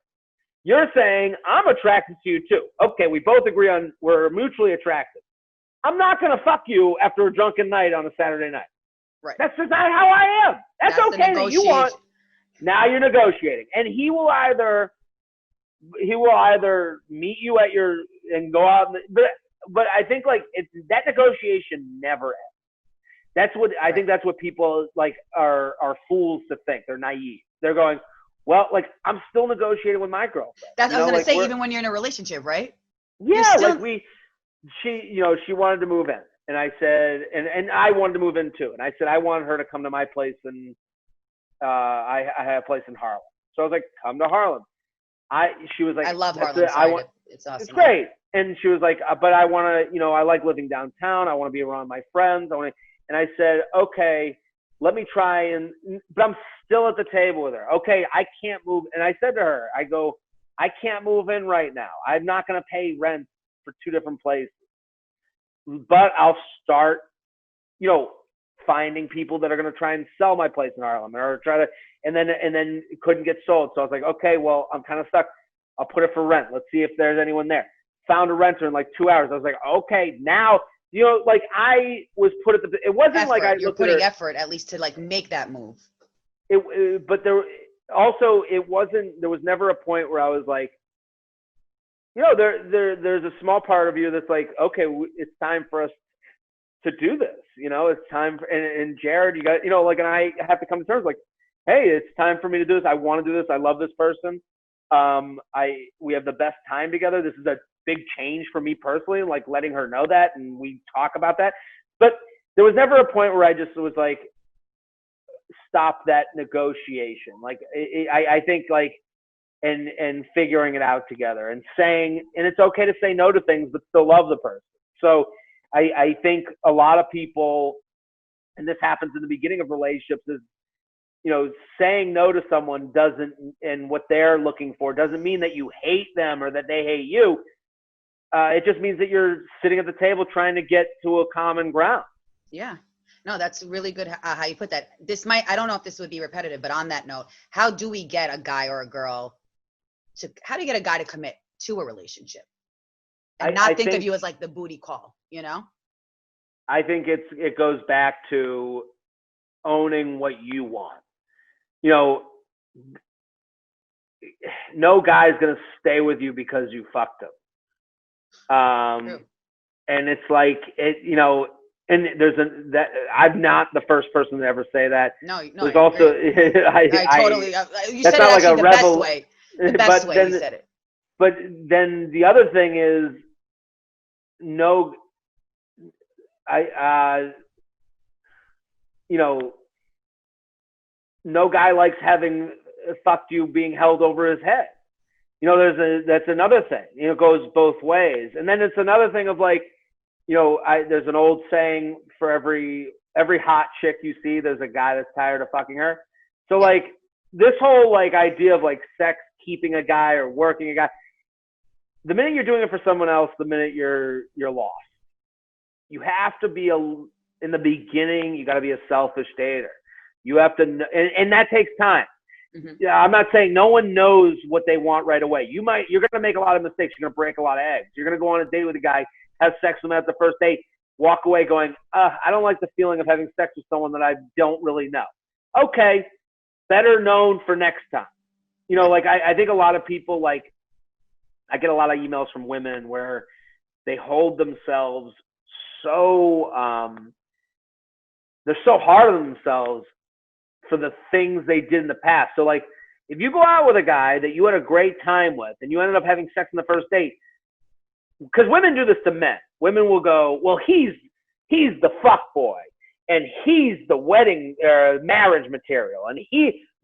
Speaker 2: You're saying, I'm attracted to you too. Okay, we both agree on we're mutually attracted. I'm not going to fuck you after a drunken night on a Saturday night.
Speaker 1: Right.
Speaker 2: That's just not how I am. That's okay that you want. Now you're negotiating. And he will either meet you at your and go out. But I think like that negotiation never ends. That's what I think. That's what people like are fools to think. They're naive. They're going, well, like I'm still negotiating with my girlfriend.
Speaker 1: That's what I was gonna say. Even when you're in a relationship, right?
Speaker 2: Yeah, like she wanted to move in, and I said, and I wanted to move in too, and I said I wanted her to come to my place, and I have a place in Harlem, so I was like, come to Harlem. She was like,
Speaker 1: I love Harlem. It's awesome.
Speaker 2: It's great, and she was like, but I want to, I like living downtown. I want to be around my friends. And I said, okay, let me try but I'm still at the table with her. Okay, I can't move. And I said to her, I go, I can't move in right now. I'm not going to pay rent for 2 different places. But I'll start, finding people that are going to try and sell my place in Harlem or try to, and then it couldn't get sold. So I was like, okay, well, I'm kind of stuck. I'll put it for rent. Let's see if there's anyone there. Found a renter in like 2 hours. I was like, okay, now, like I was put at it wasn't effort. Like
Speaker 1: you're putting effort at least to like make that move.
Speaker 2: But there was never a point where I was like, there's a small part of you that's like, okay, it's time for us to do this. It's time for, and Jared, you got, and I have to come to terms like, hey, it's time for me to do this. I want to do this. I love this person. We have the best time together. This is a big change for me personally, like letting her know that, and we talk about that. But there was never a point where I just was like, stop that negotiation. Like I think like, and figuring it out together and saying, and it's okay to say no to things, but still love the person. So I think a lot of people, and this happens in the beginning of relationships, is, saying no to someone doesn't, and what they're looking for doesn't mean that you hate them or that they hate you. It just means that you're sitting at the table trying to get to a common ground.
Speaker 1: Yeah. No, that's really good how you put that. I don't know if this would be repetitive, but on that note, how do we get a guy or a girl how do you get a guy to commit to a relationship and not think of you as like the booty call,
Speaker 2: I think it goes back to owning what you want. No guy's going to stay with you because you fucked him. And it's like and I'm not the first person to ever say that.
Speaker 1: No.
Speaker 2: There's also
Speaker 1: I totally. You said it actually the best way. The best way you said it.
Speaker 2: But then the other thing is no guy likes having fucked you being held over his head. That's another thing. It goes both ways. And then it's another thing of like, there's an old saying for every hot chick you see, there's a guy that's tired of fucking her. So like this whole like idea of like sex keeping a guy or working a guy, the minute you're doing it for someone else, the minute you're lost. You have to be in the beginning, you got to be a selfish dater. You have to, and that takes time. Mm-hmm. Yeah, I'm not saying no one knows what they want right away. You're going to make a lot of mistakes. You're going to break a lot of eggs. You're going to go on a date with a guy, have sex with him at the first date, walk away going, I don't like the feeling of having sex with someone that I don't really know. Okay, better known for next time. Like I think a lot of people, like I get a lot of emails from women where they hold themselves so, they're so hard on themselves for the things they did in the past. So like, if you go out with a guy that you had a great time with and you ended up having sex on the first date, because women do this to men. Women will go, well, he's the fuck boy, and he's the wedding marriage material, and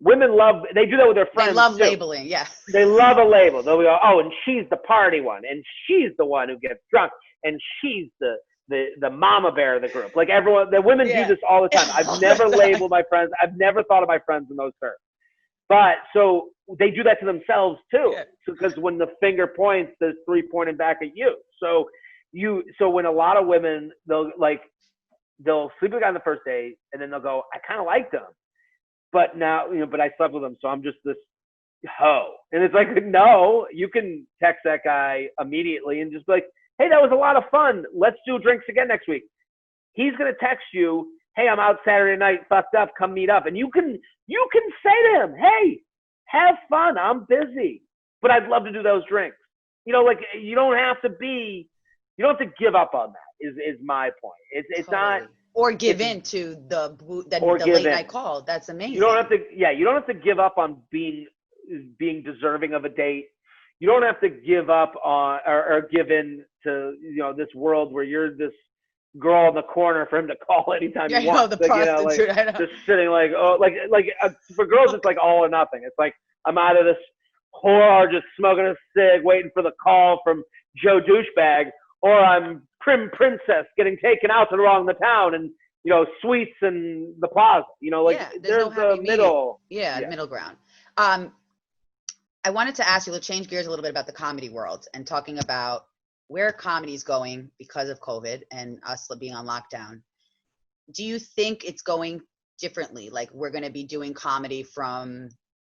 Speaker 2: women love, they do that with their friends.
Speaker 1: They love
Speaker 2: too.
Speaker 1: labeling, yeah.
Speaker 2: They love a label. They'll go, oh, and she's the party one, and she's the one who gets drunk, and she's the mama bear of the group. Like the women do this all the time. I've never labeled my friends. I've never thought of my friends in those terms. But so they do that to themselves too, because when the finger points, there's three pointing back at you. So when a lot of women, they'll sleep with a guy on the first date, and then they'll go, I kind of liked him, but now but I slept with him, so I'm just this hoe. And it's like, no, you can text that guy immediately and just be like, hey, that was a lot of fun. Let's do drinks again next week. He's gonna text you, hey, I'm out Saturday night, fucked up, come meet up. And you can say to him, hey, have fun, I'm busy, but I'd love to do those drinks. Like, you don't have to give up on that, is my point. It's totally. Not.
Speaker 1: Or give in to the late night call. That's amazing. You don't have to give up on being deserving of a date. You don't have to give up on or give in to, this world where you're this girl in the corner for him to call anytime he wants. The prostitute, I know.
Speaker 2: Just sitting for girls, it's like all or nothing. It's like, I'm either this whore just smoking a cig, waiting for the call from Joe Douchebag, or I'm prim princess getting taken out to the town and, suites and the plaza. There's no a middle.
Speaker 1: Middle ground. I wanted to ask you, let's change gears a little bit about the comedy world and talking about where comedy's going because of COVID and us being on lockdown. Do you think it's going differently? Like, we're going to be doing comedy from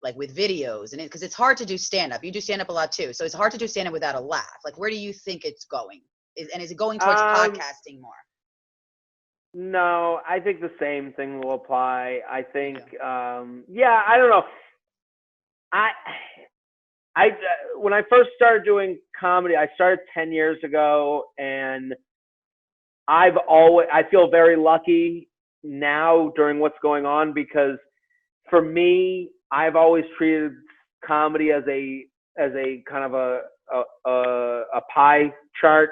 Speaker 1: like with videos, and because it's hard to do stand-up. You do stand-up a lot too, so it's hard to do stand-up without a laugh. Like, where do you think it's going? Is it going towards podcasting more?
Speaker 2: No, I think the same thing will apply. I think, I don't know. When I first started doing comedy, I started 10 years ago, and I feel very lucky now during what's going on, because for me, I've always treated comedy as a kind of a pie chart.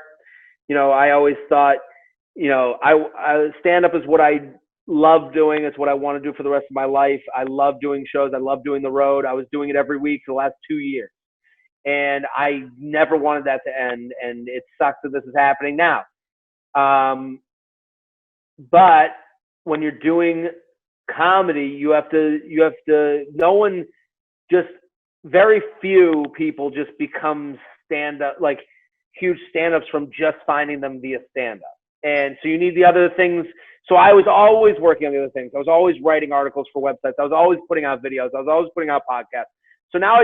Speaker 2: I always thought, I stand up is what I love doing. It's what I want to do for the rest of my life. I love doing shows. I love doing the road. I was doing it every week for the last 2 years, and I never wanted that to end. And it sucks that this is happening now. But when you're doing comedy, you have to, very few people just become stand-up, like huge stand-ups from just finding them via stand-up. And so you need the other things. So I was always working on the other things. I was always writing articles for websites. I was always putting out videos. I was always putting out podcasts. So now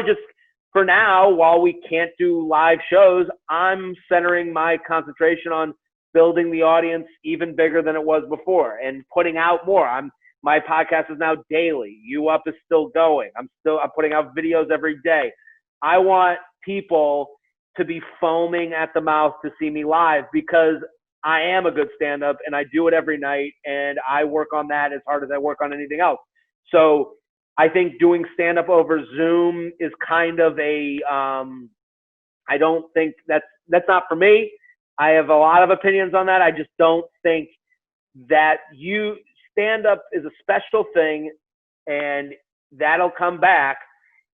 Speaker 2: for now, while we can't do live shows, I'm centering my concentration on building the audience even bigger than it was before and putting out more. My podcast is now daily. U Up is still going. I'm putting out videos every day. I want people to be foaming at the mouth to see me live, because I am a good stand-up and I do it every night, and I work on that as hard as I work on anything else. So I think doing stand-up over Zoom is kind of I don't think that's not for me. I have a lot of opinions on that. I just don't think that stand-up is a special thing, and that'll come back.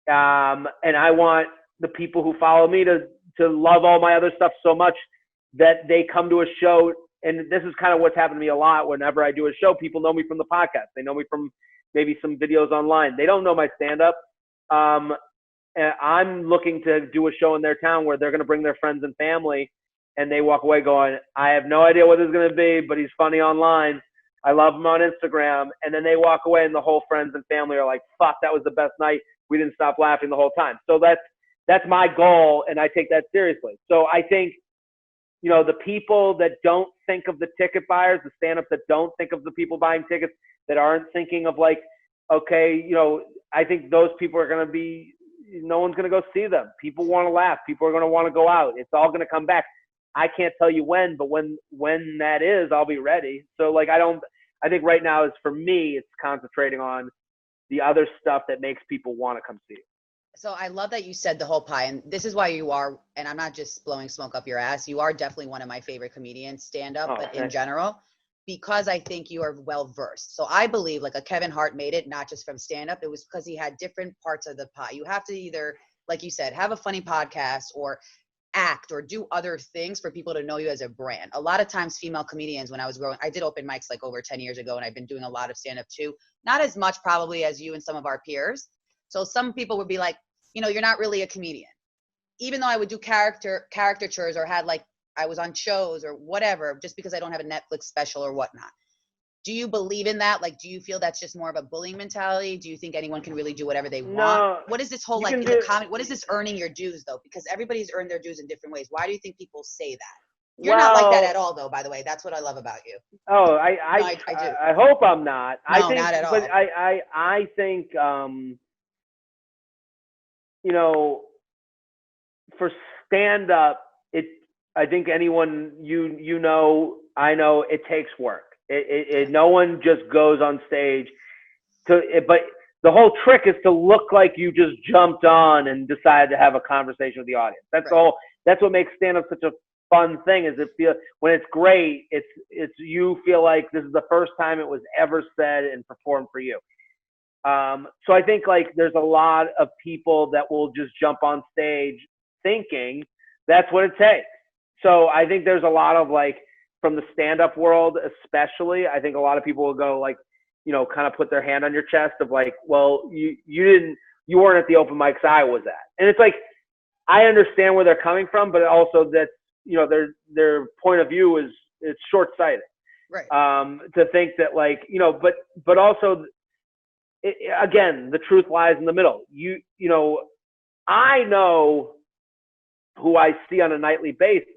Speaker 2: And I want the people who follow me to love all my other stuff so much that they come to a show. And this is kind of what's happened to me a lot. Whenever I do a show, people know me from the podcast. They know me from maybe some videos online. They don't know my stand-up. And I'm looking to do a show in their town where they're going to bring their friends and family, and they walk away going, I have no idea what this is going to be, but he's funny online. I love him on Instagram. And then they walk away, and the whole friends and family are like, fuck, that was the best night. We didn't stop laughing the whole time. So that's my goal, and I take that seriously. So I think, the people that don't think of the ticket buyers, the stand-ups that don't think of the people buying tickets, that aren't thinking of like, okay, I think those people are going to be, no one's going to go see them. People want to laugh. People are going to want to go out. It's all going to come back. I can't tell you when, but when that is, I'll be ready. So like, I think right now is, for me, it's concentrating on the other stuff that makes people want to come see you.
Speaker 1: So I love that you said the whole pie, and this is why you are, and I'm not just blowing smoke up your ass, you are definitely one of my favorite comedians, stand up, but in general, because I think you are well versed. So I believe like a Kevin Hart made it, not just from stand up, it was because he had different parts of the pie. You have to either, like you said, have a funny podcast or act or do other things for people to know you as a brand. A lot of times female comedians, when I was growing, I did open mics like over 10 years ago, and I've been doing a lot of stand up too. Not as much probably as you and some of our peers. So some people would be like, you know, you're not really a comedian. Even though I would do caricatures or had like, I was on shows or whatever, just because I don't have a Netflix special or whatnot. Do you believe in that? Like, do you feel that's just more of a bullying mentality? Do you think anyone can really do whatever they want?
Speaker 2: No,
Speaker 1: what is this whole, like, in the comedy, what is this earning your dues though? Because everybody's earned their dues in different ways. Why do you think people say that? You're not like that at all though, by the way. That's what I love about you.
Speaker 2: Oh,
Speaker 1: I do.
Speaker 2: I hope I'm not.
Speaker 1: No,
Speaker 2: I think,
Speaker 1: not at all.
Speaker 2: But I think, you know, for stand up, I think anyone you know, I know, it takes work. No one just goes on stage but the whole trick is to look like you just jumped on and decided to have a conversation with the audience. That's all. That's what makes stand up such a fun thing. Is when it's great, it's you feel like this is the first time it was ever said and performed for you. So I think like there's a lot of people that will just jump on stage thinking that's what it takes. So I think there's a lot of like, from the stand-up world especially, I think a lot of people will go like, you know, kind of put their hand on your chest of like, well, you weren't at the open mics I was at. And it's like, I understand where they're coming from, but also that, you know, their point of view it's short-sighted.
Speaker 1: Right.
Speaker 2: To think that like, you know, but also again, the truth lies in the middle. You know, I know who I see on a nightly basis,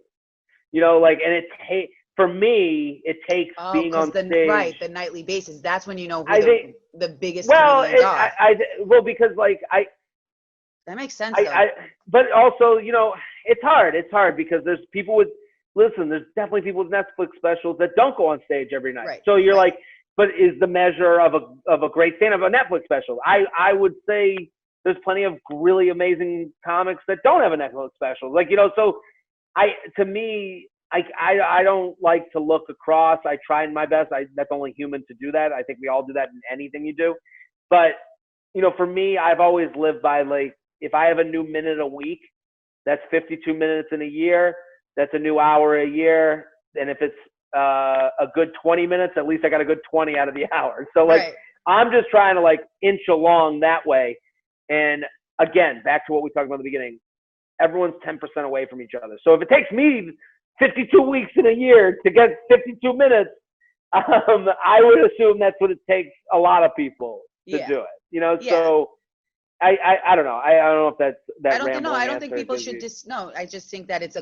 Speaker 2: you know, like, and for me, it takes being on stage.
Speaker 1: Right, the nightly basis. That's when you know who the biggest comedians are.
Speaker 2: Well, because like
Speaker 1: that makes sense.
Speaker 2: But also, you know, it's hard. It's hard because there's definitely people with Netflix specials that don't go on stage every night.
Speaker 1: Right.
Speaker 2: So you're like, but is the measure of a great stand-up a Netflix special? I would say there's plenty of really amazing comics that don't have a Netflix special. Like, you know, so to me, I don't like to look across. I try my best. That's only human to do that. I think we all do that in anything you do. But, you know, for me, I've always lived by like, if I have a new minute a week, that's 52 minutes in a year. That's a new hour a year. And if it's a good 20 minutes, at least I got a good 20 out of the hour. So like, I'm just trying to like inch along that way. And again, back to what we talked about at the beginning, everyone's 10% away from each other. So if it takes me 52 weeks in a year to get 52 minutes, I would assume that's what it takes a lot of people to do it. You know, so I don't know. I don't know if that's
Speaker 1: I don't think people should no. I just think that it's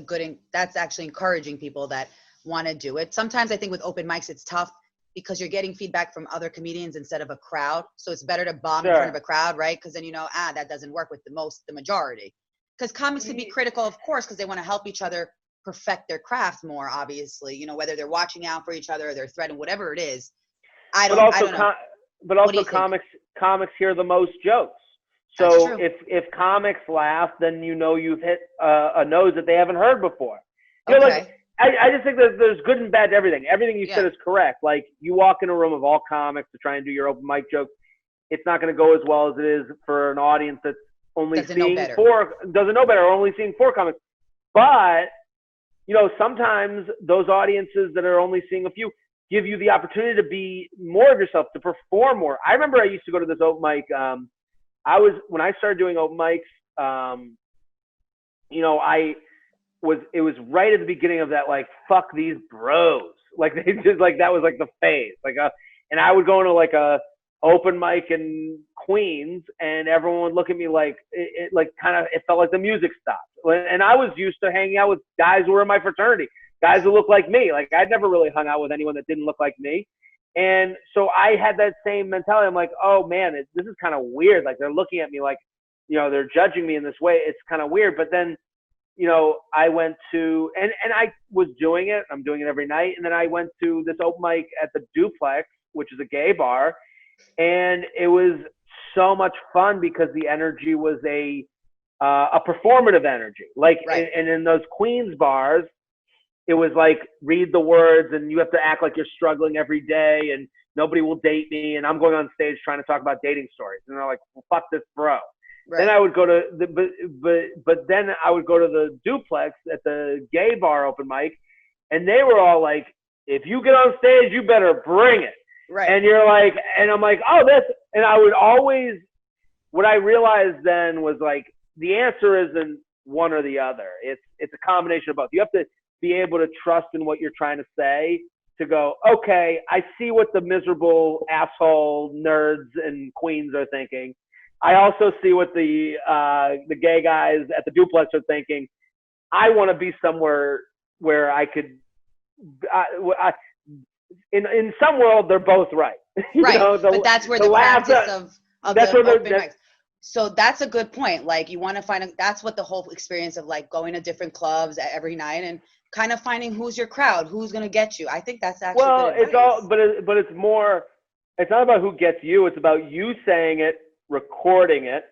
Speaker 1: that's actually encouraging people that want to do it. Sometimes I think with open mics it's tough because you're getting feedback from other comedians instead of a crowd. So it's better to bomb in front of a crowd, right? Because then you know, that doesn't work with the majority. Because comics can be critical, of course, because they want to help each other perfect their craft more, obviously, you know, whether they're watching out for each other or they're threatening, whatever it is. I don't know.
Speaker 2: But also comics hear the most jokes. So if comics laugh, then you know you've hit a nose that they haven't heard before. You know, like, I just think that there's good and bad to everything. Everything you said is correct. Like, you walk in a room of all comics to try and do your open mic jokes, it's not going to go as well as it is for an audience that's only doesn't know better or only seeing 4 comics. But, you know, sometimes those audiences that are only seeing a few give you the opportunity to be more of yourself, to perform more. I remember I used to go to this open mic. When I started doing open mics, you know, it was right at the beginning of that, like, fuck these bros. Like, they just, like, that was like the phase. Like, and I would go into like a open mic in Queens, and everyone would look at me like, it felt like the music stopped. And I was used to hanging out with guys who were in my fraternity, guys who looked like me. Like, I'd never really hung out with anyone that didn't look like me. And so I had that same mentality. I'm like, oh man, this is kind of weird. Like, they're looking at me like, you know, they're judging me in this way. It's kind of weird. But then, you know, I went to, and I was doing it. I'm doing it every night. And then I went to this open mic at the Duplex, which is a gay bar. And it was so much fun because the energy was a performative energy. Like,
Speaker 1: Right.
Speaker 2: and in those Queens bars, it was like, read the words and you have to act like you're struggling every day and nobody will date me. And I'm going on stage trying to talk about dating stories. And they're like, well, fuck this, bro.
Speaker 1: Right.
Speaker 2: Then I would go to but then I would go to the Duplex at the gay bar open mic, and they were all like, if you get on stage, you better bring it.
Speaker 1: Right.
Speaker 2: And you're like, and I'm like, oh, this, and I would always, what I realized then was like, the answer isn't one or the other. It's a combination of both. You have to be able to trust in what you're trying to say, to go, okay, I see what the miserable asshole nerds and queens are thinking. I also see what the gay guys at the Duplex are thinking. I want to be somewhere where I could, in some world, they're both right.
Speaker 1: Right. But that's where the practice of
Speaker 2: that's
Speaker 1: the
Speaker 2: where
Speaker 1: open mics. So that's a good point. Like, you want to find that's what the whole experience of like going to different clubs every night and kind of finding who's your crowd, who's going to get you. I think that's actually good advice.
Speaker 2: It's all, but it's more, it's not about who gets you. It's about you saying it, recording it,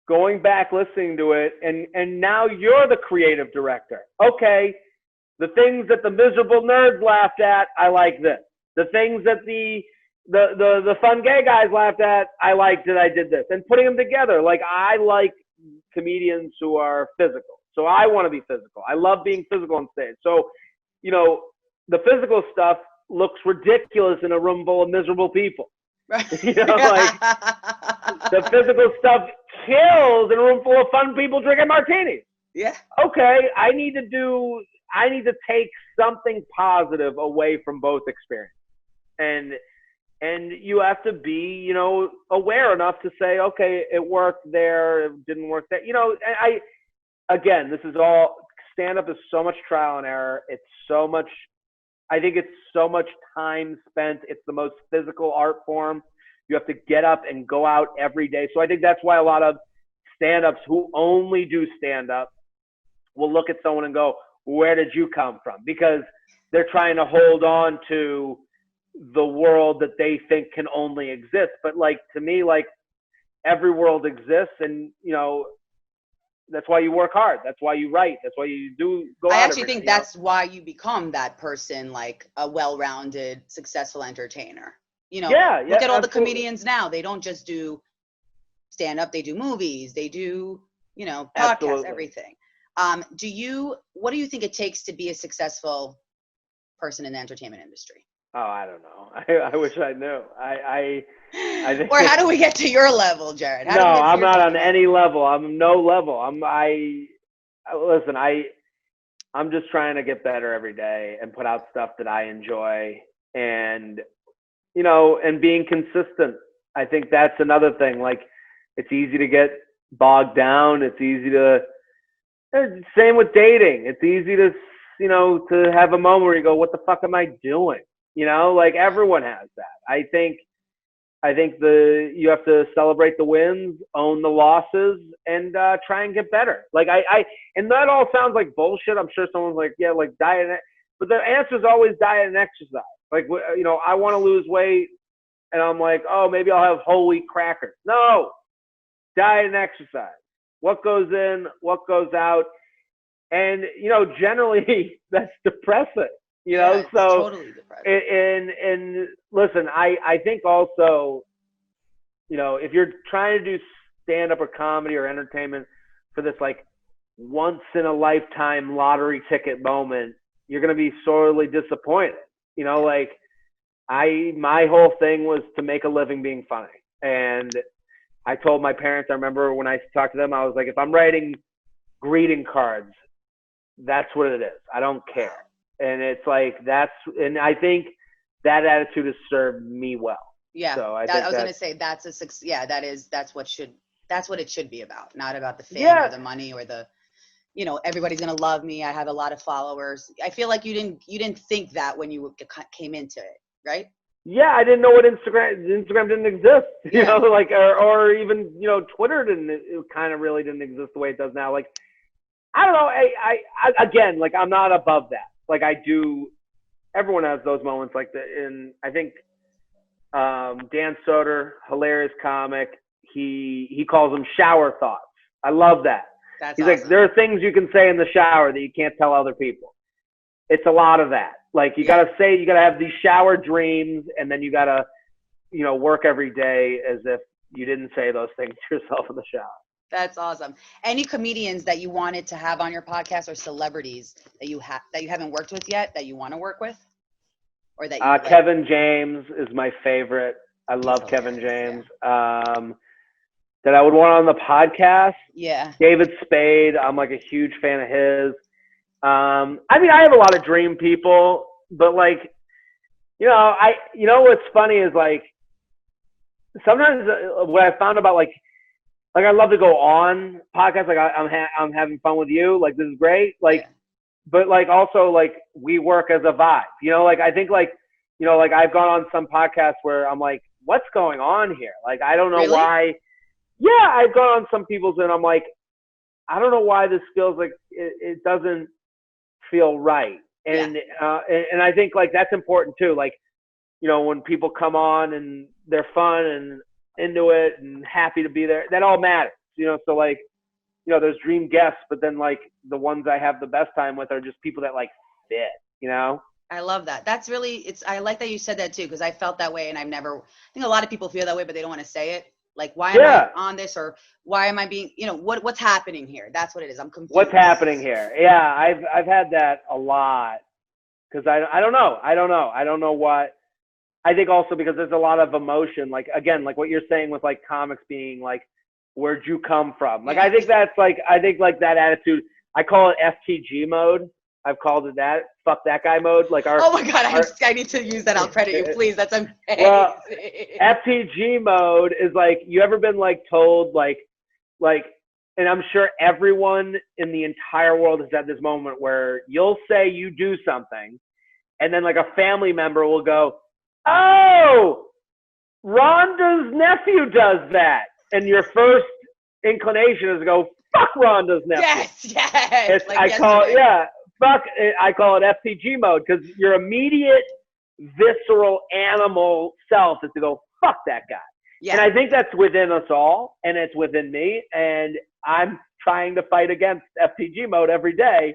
Speaker 2: going back, listening to it, and now you're the creative director. Okay, the things that the miserable nerds laughed at, I like this. The things that the fun gay guys laughed at, I liked that I did this. And putting them together. Like, I like comedians who are physical. So I want to be physical. I love being physical on stage. So, the physical stuff looks ridiculous in a room full of miserable people.
Speaker 1: Right.
Speaker 2: Like, the physical stuff kills in a room full of fun people drinking martinis.
Speaker 1: Yeah.
Speaker 2: Okay, I need to take something positive away from both experiences. And you have to be, aware enough to say, okay, it worked there, it didn't work there. Again, this is all, stand-up is so much trial and error. I think it's so much time spent. It's the most physical art form. You have to get up and go out every day. So I think that's why a lot of stand-ups who only do stand-up will look at someone and go, where did you come from? Because they're trying to hold on to the world that they think can only exist. But like, to me, like, every world exists, and that's why you work hard. That's why you write. That's why you do go out.
Speaker 1: I actually think that's why you become that person, like a well-rounded, successful entertainer. Look at all the comedians now. They don't just do stand-up. They do movies. They do, podcasts,
Speaker 2: Absolutely.
Speaker 1: everything. What do you think it takes to be a successful person in the entertainment industry?
Speaker 2: Oh, I don't know. I wish I knew. I think,
Speaker 1: or how do we get to your level, Jared?
Speaker 2: No, I'm not on any level. I'm no level. Listen, I'm just trying to get better every day and put out stuff that I enjoy, and and being consistent. I think that's another thing. Like, it's easy to get bogged down. It's easy to, same with dating. It's easy to, to have a moment where you go, what the fuck am I doing? Like, everyone has that. I think you have to celebrate the wins, own the losses, and try and get better. Like, and that all sounds like bullshit. I'm sure someone's like, yeah, like diet, but the answer is always diet and exercise. Like, I want to lose weight, and I'm like, oh, maybe I'll have whole wheat crackers. No, diet and exercise. What goes in, what goes out, and generally that's depressing.
Speaker 1: It's
Speaker 2: so
Speaker 1: totally depressing.
Speaker 2: And listen, I think also, if you're trying to do stand-up or comedy or entertainment for this like once in a lifetime lottery ticket moment, you're going to be sorely disappointed. Like, my whole thing was to make a living being funny. And I told my parents, I remember when I talked to them, I was like, if I'm writing greeting cards, that's what it is. I don't care. And it's like, and I think that attitude has served me well.
Speaker 1: Yeah.
Speaker 2: So I
Speaker 1: was going to say that's what it should be about. Not about the fame or the money or the, everybody's going to love me. I have a lot of followers. I feel like you didn't think that when you came into it, right?
Speaker 2: Yeah. I didn't know what Instagram didn't exist, like, or even, Twitter kind of really didn't exist the way it does now. Like, I don't know. I again, like, I'm not above that. Like, everyone has those moments like that. And I think Dan Soder, hilarious comic, he calls them shower thoughts. I love that.
Speaker 1: That's
Speaker 2: He's
Speaker 1: awesome.
Speaker 2: like, there are things you can say in the shower that you can't tell other people. It's a lot of that. Like you gotta have these shower dreams, and then you gotta, work every day as if you didn't say those things to yourself in the shower.
Speaker 1: That's awesome. Any comedians that you wanted to have on your podcast, or celebrities that you haven't worked with yet that you want to work with, or that you
Speaker 2: Kevin James is my favorite. I love Kevin James. Yeah. That I would want on the podcast.
Speaker 1: Yeah.
Speaker 2: David Spade. I'm like a huge fan of his. I mean, I have a lot of dream people, but like, what's funny is like, sometimes what I found about like I love to go on podcasts. Like I'm having fun with you. Like this is great. Like, but like also like we work as a vibe. Like I think like like I've gone on some podcasts where I'm like, what's going on here? Like I don't know why. Yeah, I've gone on some people's and I'm like, I don't know why this feels like it doesn't feel right. And and I think like that's important too. Like when people come on and they're fun and into it and happy to be there, that all matters, so like, there's dream guests, but then like the ones I have the best time with are just people that like fit,
Speaker 1: I love that. That's really, I like that you said that too, because I felt that way and I think a lot of people feel that way, but they don't want to say it. Like, why am I on this, or why am I being, what's happening here? That's what it is. I'm confused.
Speaker 2: What's happening here? Yeah. I've had that a lot because I don't know. I don't know what. I think also because there's a lot of emotion, like, again, like what you're saying with like comics being like, where'd you come from? Like, I think that's like, that attitude, I call it FTG mode. I've called it that. Fuck that guy mode. Like
Speaker 1: oh my God, I need to use that. I'll credit you, please. That's amazing.
Speaker 2: Well, FTG mode is like, you ever been like told like, and I'm sure everyone in the entire world has had this moment where you'll say you do something and then like a family member will go, oh, Rhonda's nephew does that. And your first inclination is to go, fuck Rhonda's nephew.
Speaker 1: Yes.
Speaker 2: I call it FTG mode, because your immediate visceral animal self is to go, fuck that guy. Yeah. And I think that's within us all, and it's within me. And I'm trying to fight against FTG mode every day.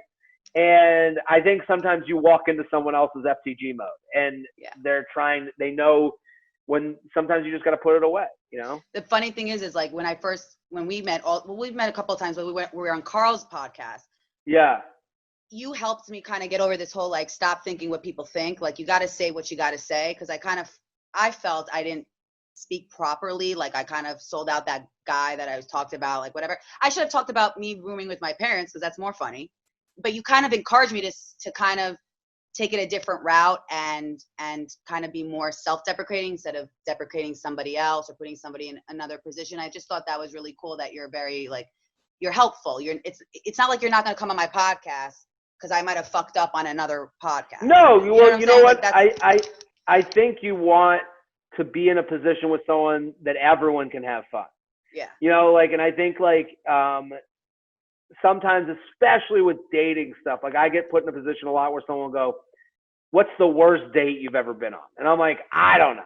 Speaker 2: And I think sometimes you walk into someone else's FTG mode and they know when sometimes you just got to put it away, The
Speaker 1: funny thing is like when we met, we've met a couple of times, but we were on Carl's podcast.
Speaker 2: Yeah.
Speaker 1: You helped me kind of get over this whole, like, stop thinking what people think. Like, you got to say what you got to say. Cause I felt I didn't speak properly. Like I kind of sold out that guy that I was talked about, like whatever. I should have talked about me rooming with my parents, cause that's more funny. But you kind of encouraged me to kind of take it a different route and kind of be more self-deprecating instead of deprecating somebody else or putting somebody in another position. I just thought that was really cool that you're very like, you're helpful. It's not like you're not going to come on my podcast because I might have fucked up on another podcast.
Speaker 2: No, you know what? Like I think you want to be in a position with someone that everyone can have fun.
Speaker 1: Yeah.
Speaker 2: And I think like, sometimes, especially with dating stuff, like I get put in a position a lot where someone will go, what's the worst date you've ever been on? And I'm like, I don't know.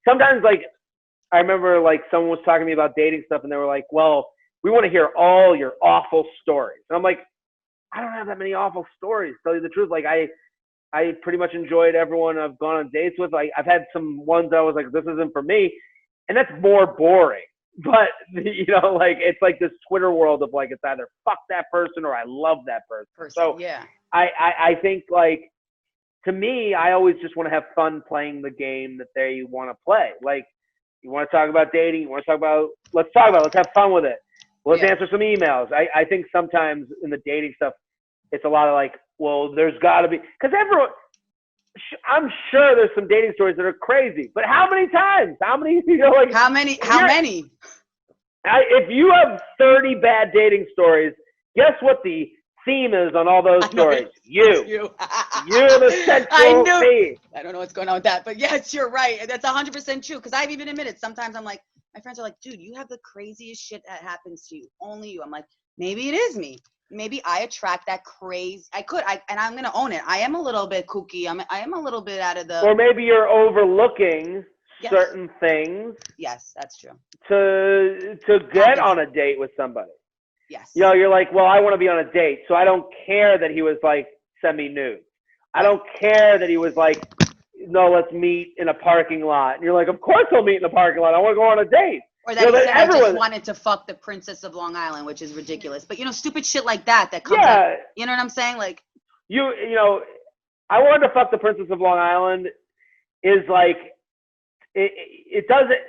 Speaker 2: Sometimes like, I remember like someone was talking to me about dating stuff and they were like, well, we want to hear all your awful stories. And I'm like, I don't have that many awful stories. To tell you the truth. Like I pretty much enjoyed everyone I've gone on dates with. Like I've had some ones that I was like, this isn't for me. And that's more boring. But, like, it's like this Twitter world of, like, it's either fuck that person or I love that person. So,
Speaker 1: yeah.
Speaker 2: I think, like, to me, I always just want to have fun playing the game that they want to play. Like, you want to talk about dating, let's have fun with it. Let's answer some emails. I think sometimes in the dating stuff, it's a lot of, like, well, there's got to be – because I'm sure there's some dating stories that are crazy, but how many times? How many?
Speaker 1: How many?
Speaker 2: If you have 30 bad dating stories, guess what the theme is on all those stories? You. You're the central theme.
Speaker 1: I don't know what's going on with that, but yes, you're right. That's 100% true. Because I've even admitted sometimes I'm like, my friends are like, dude, you have the craziest shit that happens to you. Only you. I'm like, maybe it is me. Maybe I attract that craze. And I'm going to own it. I am a little bit kooky. I am a little bit out of the.
Speaker 2: Or maybe you're overlooking certain things.
Speaker 1: Yes, that's true.
Speaker 2: To get on a date with somebody.
Speaker 1: Yes.
Speaker 2: You know, you're like, well, I want to be on a date, so I don't care that he was like, send me nudes. I don't care that he was like, no, let's meet in a parking lot. And you're like, of course he'll meet in a parking lot. I want to go on a date.
Speaker 1: Or that he said, I just wanted to fuck the Princess of Long Island, which is ridiculous. But, you know, stupid shit like that comes up. You know what I'm saying? Like,
Speaker 2: you know, I wanted to fuck the Princess of Long Island is like, it doesn't,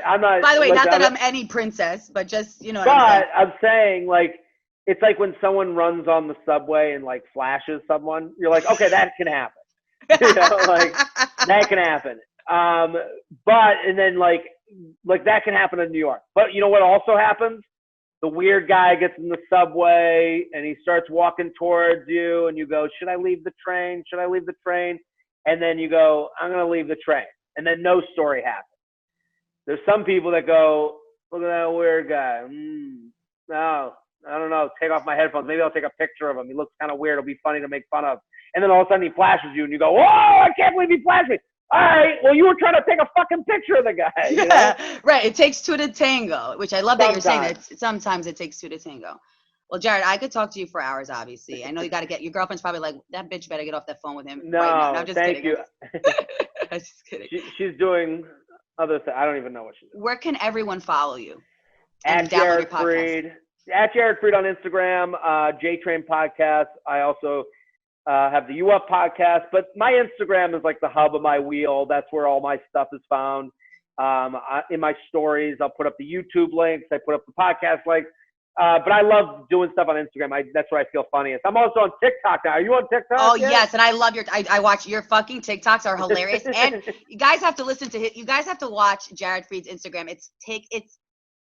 Speaker 2: I'm not.
Speaker 1: By the way, not that I'm any princess, but just, you know what
Speaker 2: I'm saying.
Speaker 1: But
Speaker 2: I'm saying, like, it's like when someone runs on the subway and, like, flashes someone. You're like, okay, that can happen. You know, like, that can happen. But, and then, like that can happen in New York. But you know what also happens? The weird guy gets in the subway and he starts walking towards you and you go, should I leave the train? Should I leave the train? And then you go, I'm going to leave the train. And then no story happens. There's some people that go, look at that weird guy. No, I don't know. Take off my headphones. Maybe I'll take a picture of him. He looks kind of weird. It'll be funny to make fun of. And then all of a sudden he flashes you and you go, whoa, I can't believe he flashed me. All right, well, you were trying to take a fucking picture of the guy. You know?
Speaker 1: Right. It takes two to tango, which I love that you're saying that sometimes it takes two to tango. Well, Jared, I could talk to you for hours, obviously. I know you got to get, your girlfriend's probably like, that bitch better get off that phone with him right now. No, I'm just
Speaker 2: thank
Speaker 1: kidding.
Speaker 2: you.
Speaker 1: I'm just kidding.
Speaker 2: She's doing other things. I don't even know what she's doing.
Speaker 1: Where can everyone follow you?
Speaker 2: At Jared Freid. At Jared Freid on Instagram, JTRAIN podcast. I also have the U UP podcast, but my Instagram is like the hub of my wheel. That's where all my stuff is found. In my stories, I'll put up the YouTube links. I put up the podcast links. But I love doing stuff on Instagram. That's where I feel funniest. I'm also on TikTok now. Are you on TikTok?
Speaker 1: Oh, yes. And I love I watch your fucking TikToks are hilarious. And you guys have to listen to you guys have to watch Jared Freid's Instagram.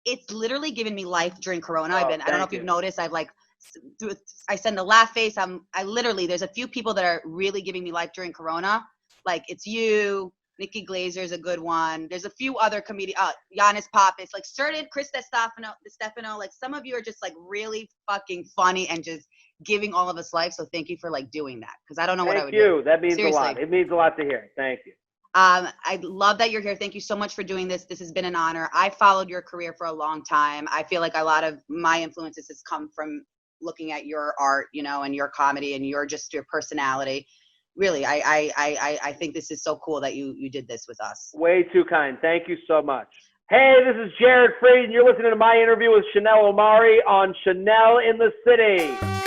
Speaker 1: It's literally given me life during Corona. I don't know if you've noticed. I send a laugh face. There's a few people that are really giving me life during Corona. Like it's you, Nikki Glazer's a good one. There's a few other comedians, Giannis Pappas, like certain Chris Stefano, like some of you are just like really fucking funny and just giving all of us life. So thank you for like doing that. Cause I don't know what I would do.
Speaker 2: Thank you. That means a lot. It means a lot to hear. Thank you.
Speaker 1: I love that you're here. Thank you so much for doing this. This has been an honor. I followed your career for a long time. I feel like a lot of my influences has come from looking at your art, you know, and your comedy and your personality. Really, I think this is so cool that you did this with us.
Speaker 2: Way too kind. Thank you so much. Hey, this is Jared Freid, and you're listening to my interview with Chanel Omari on Chanel in the City.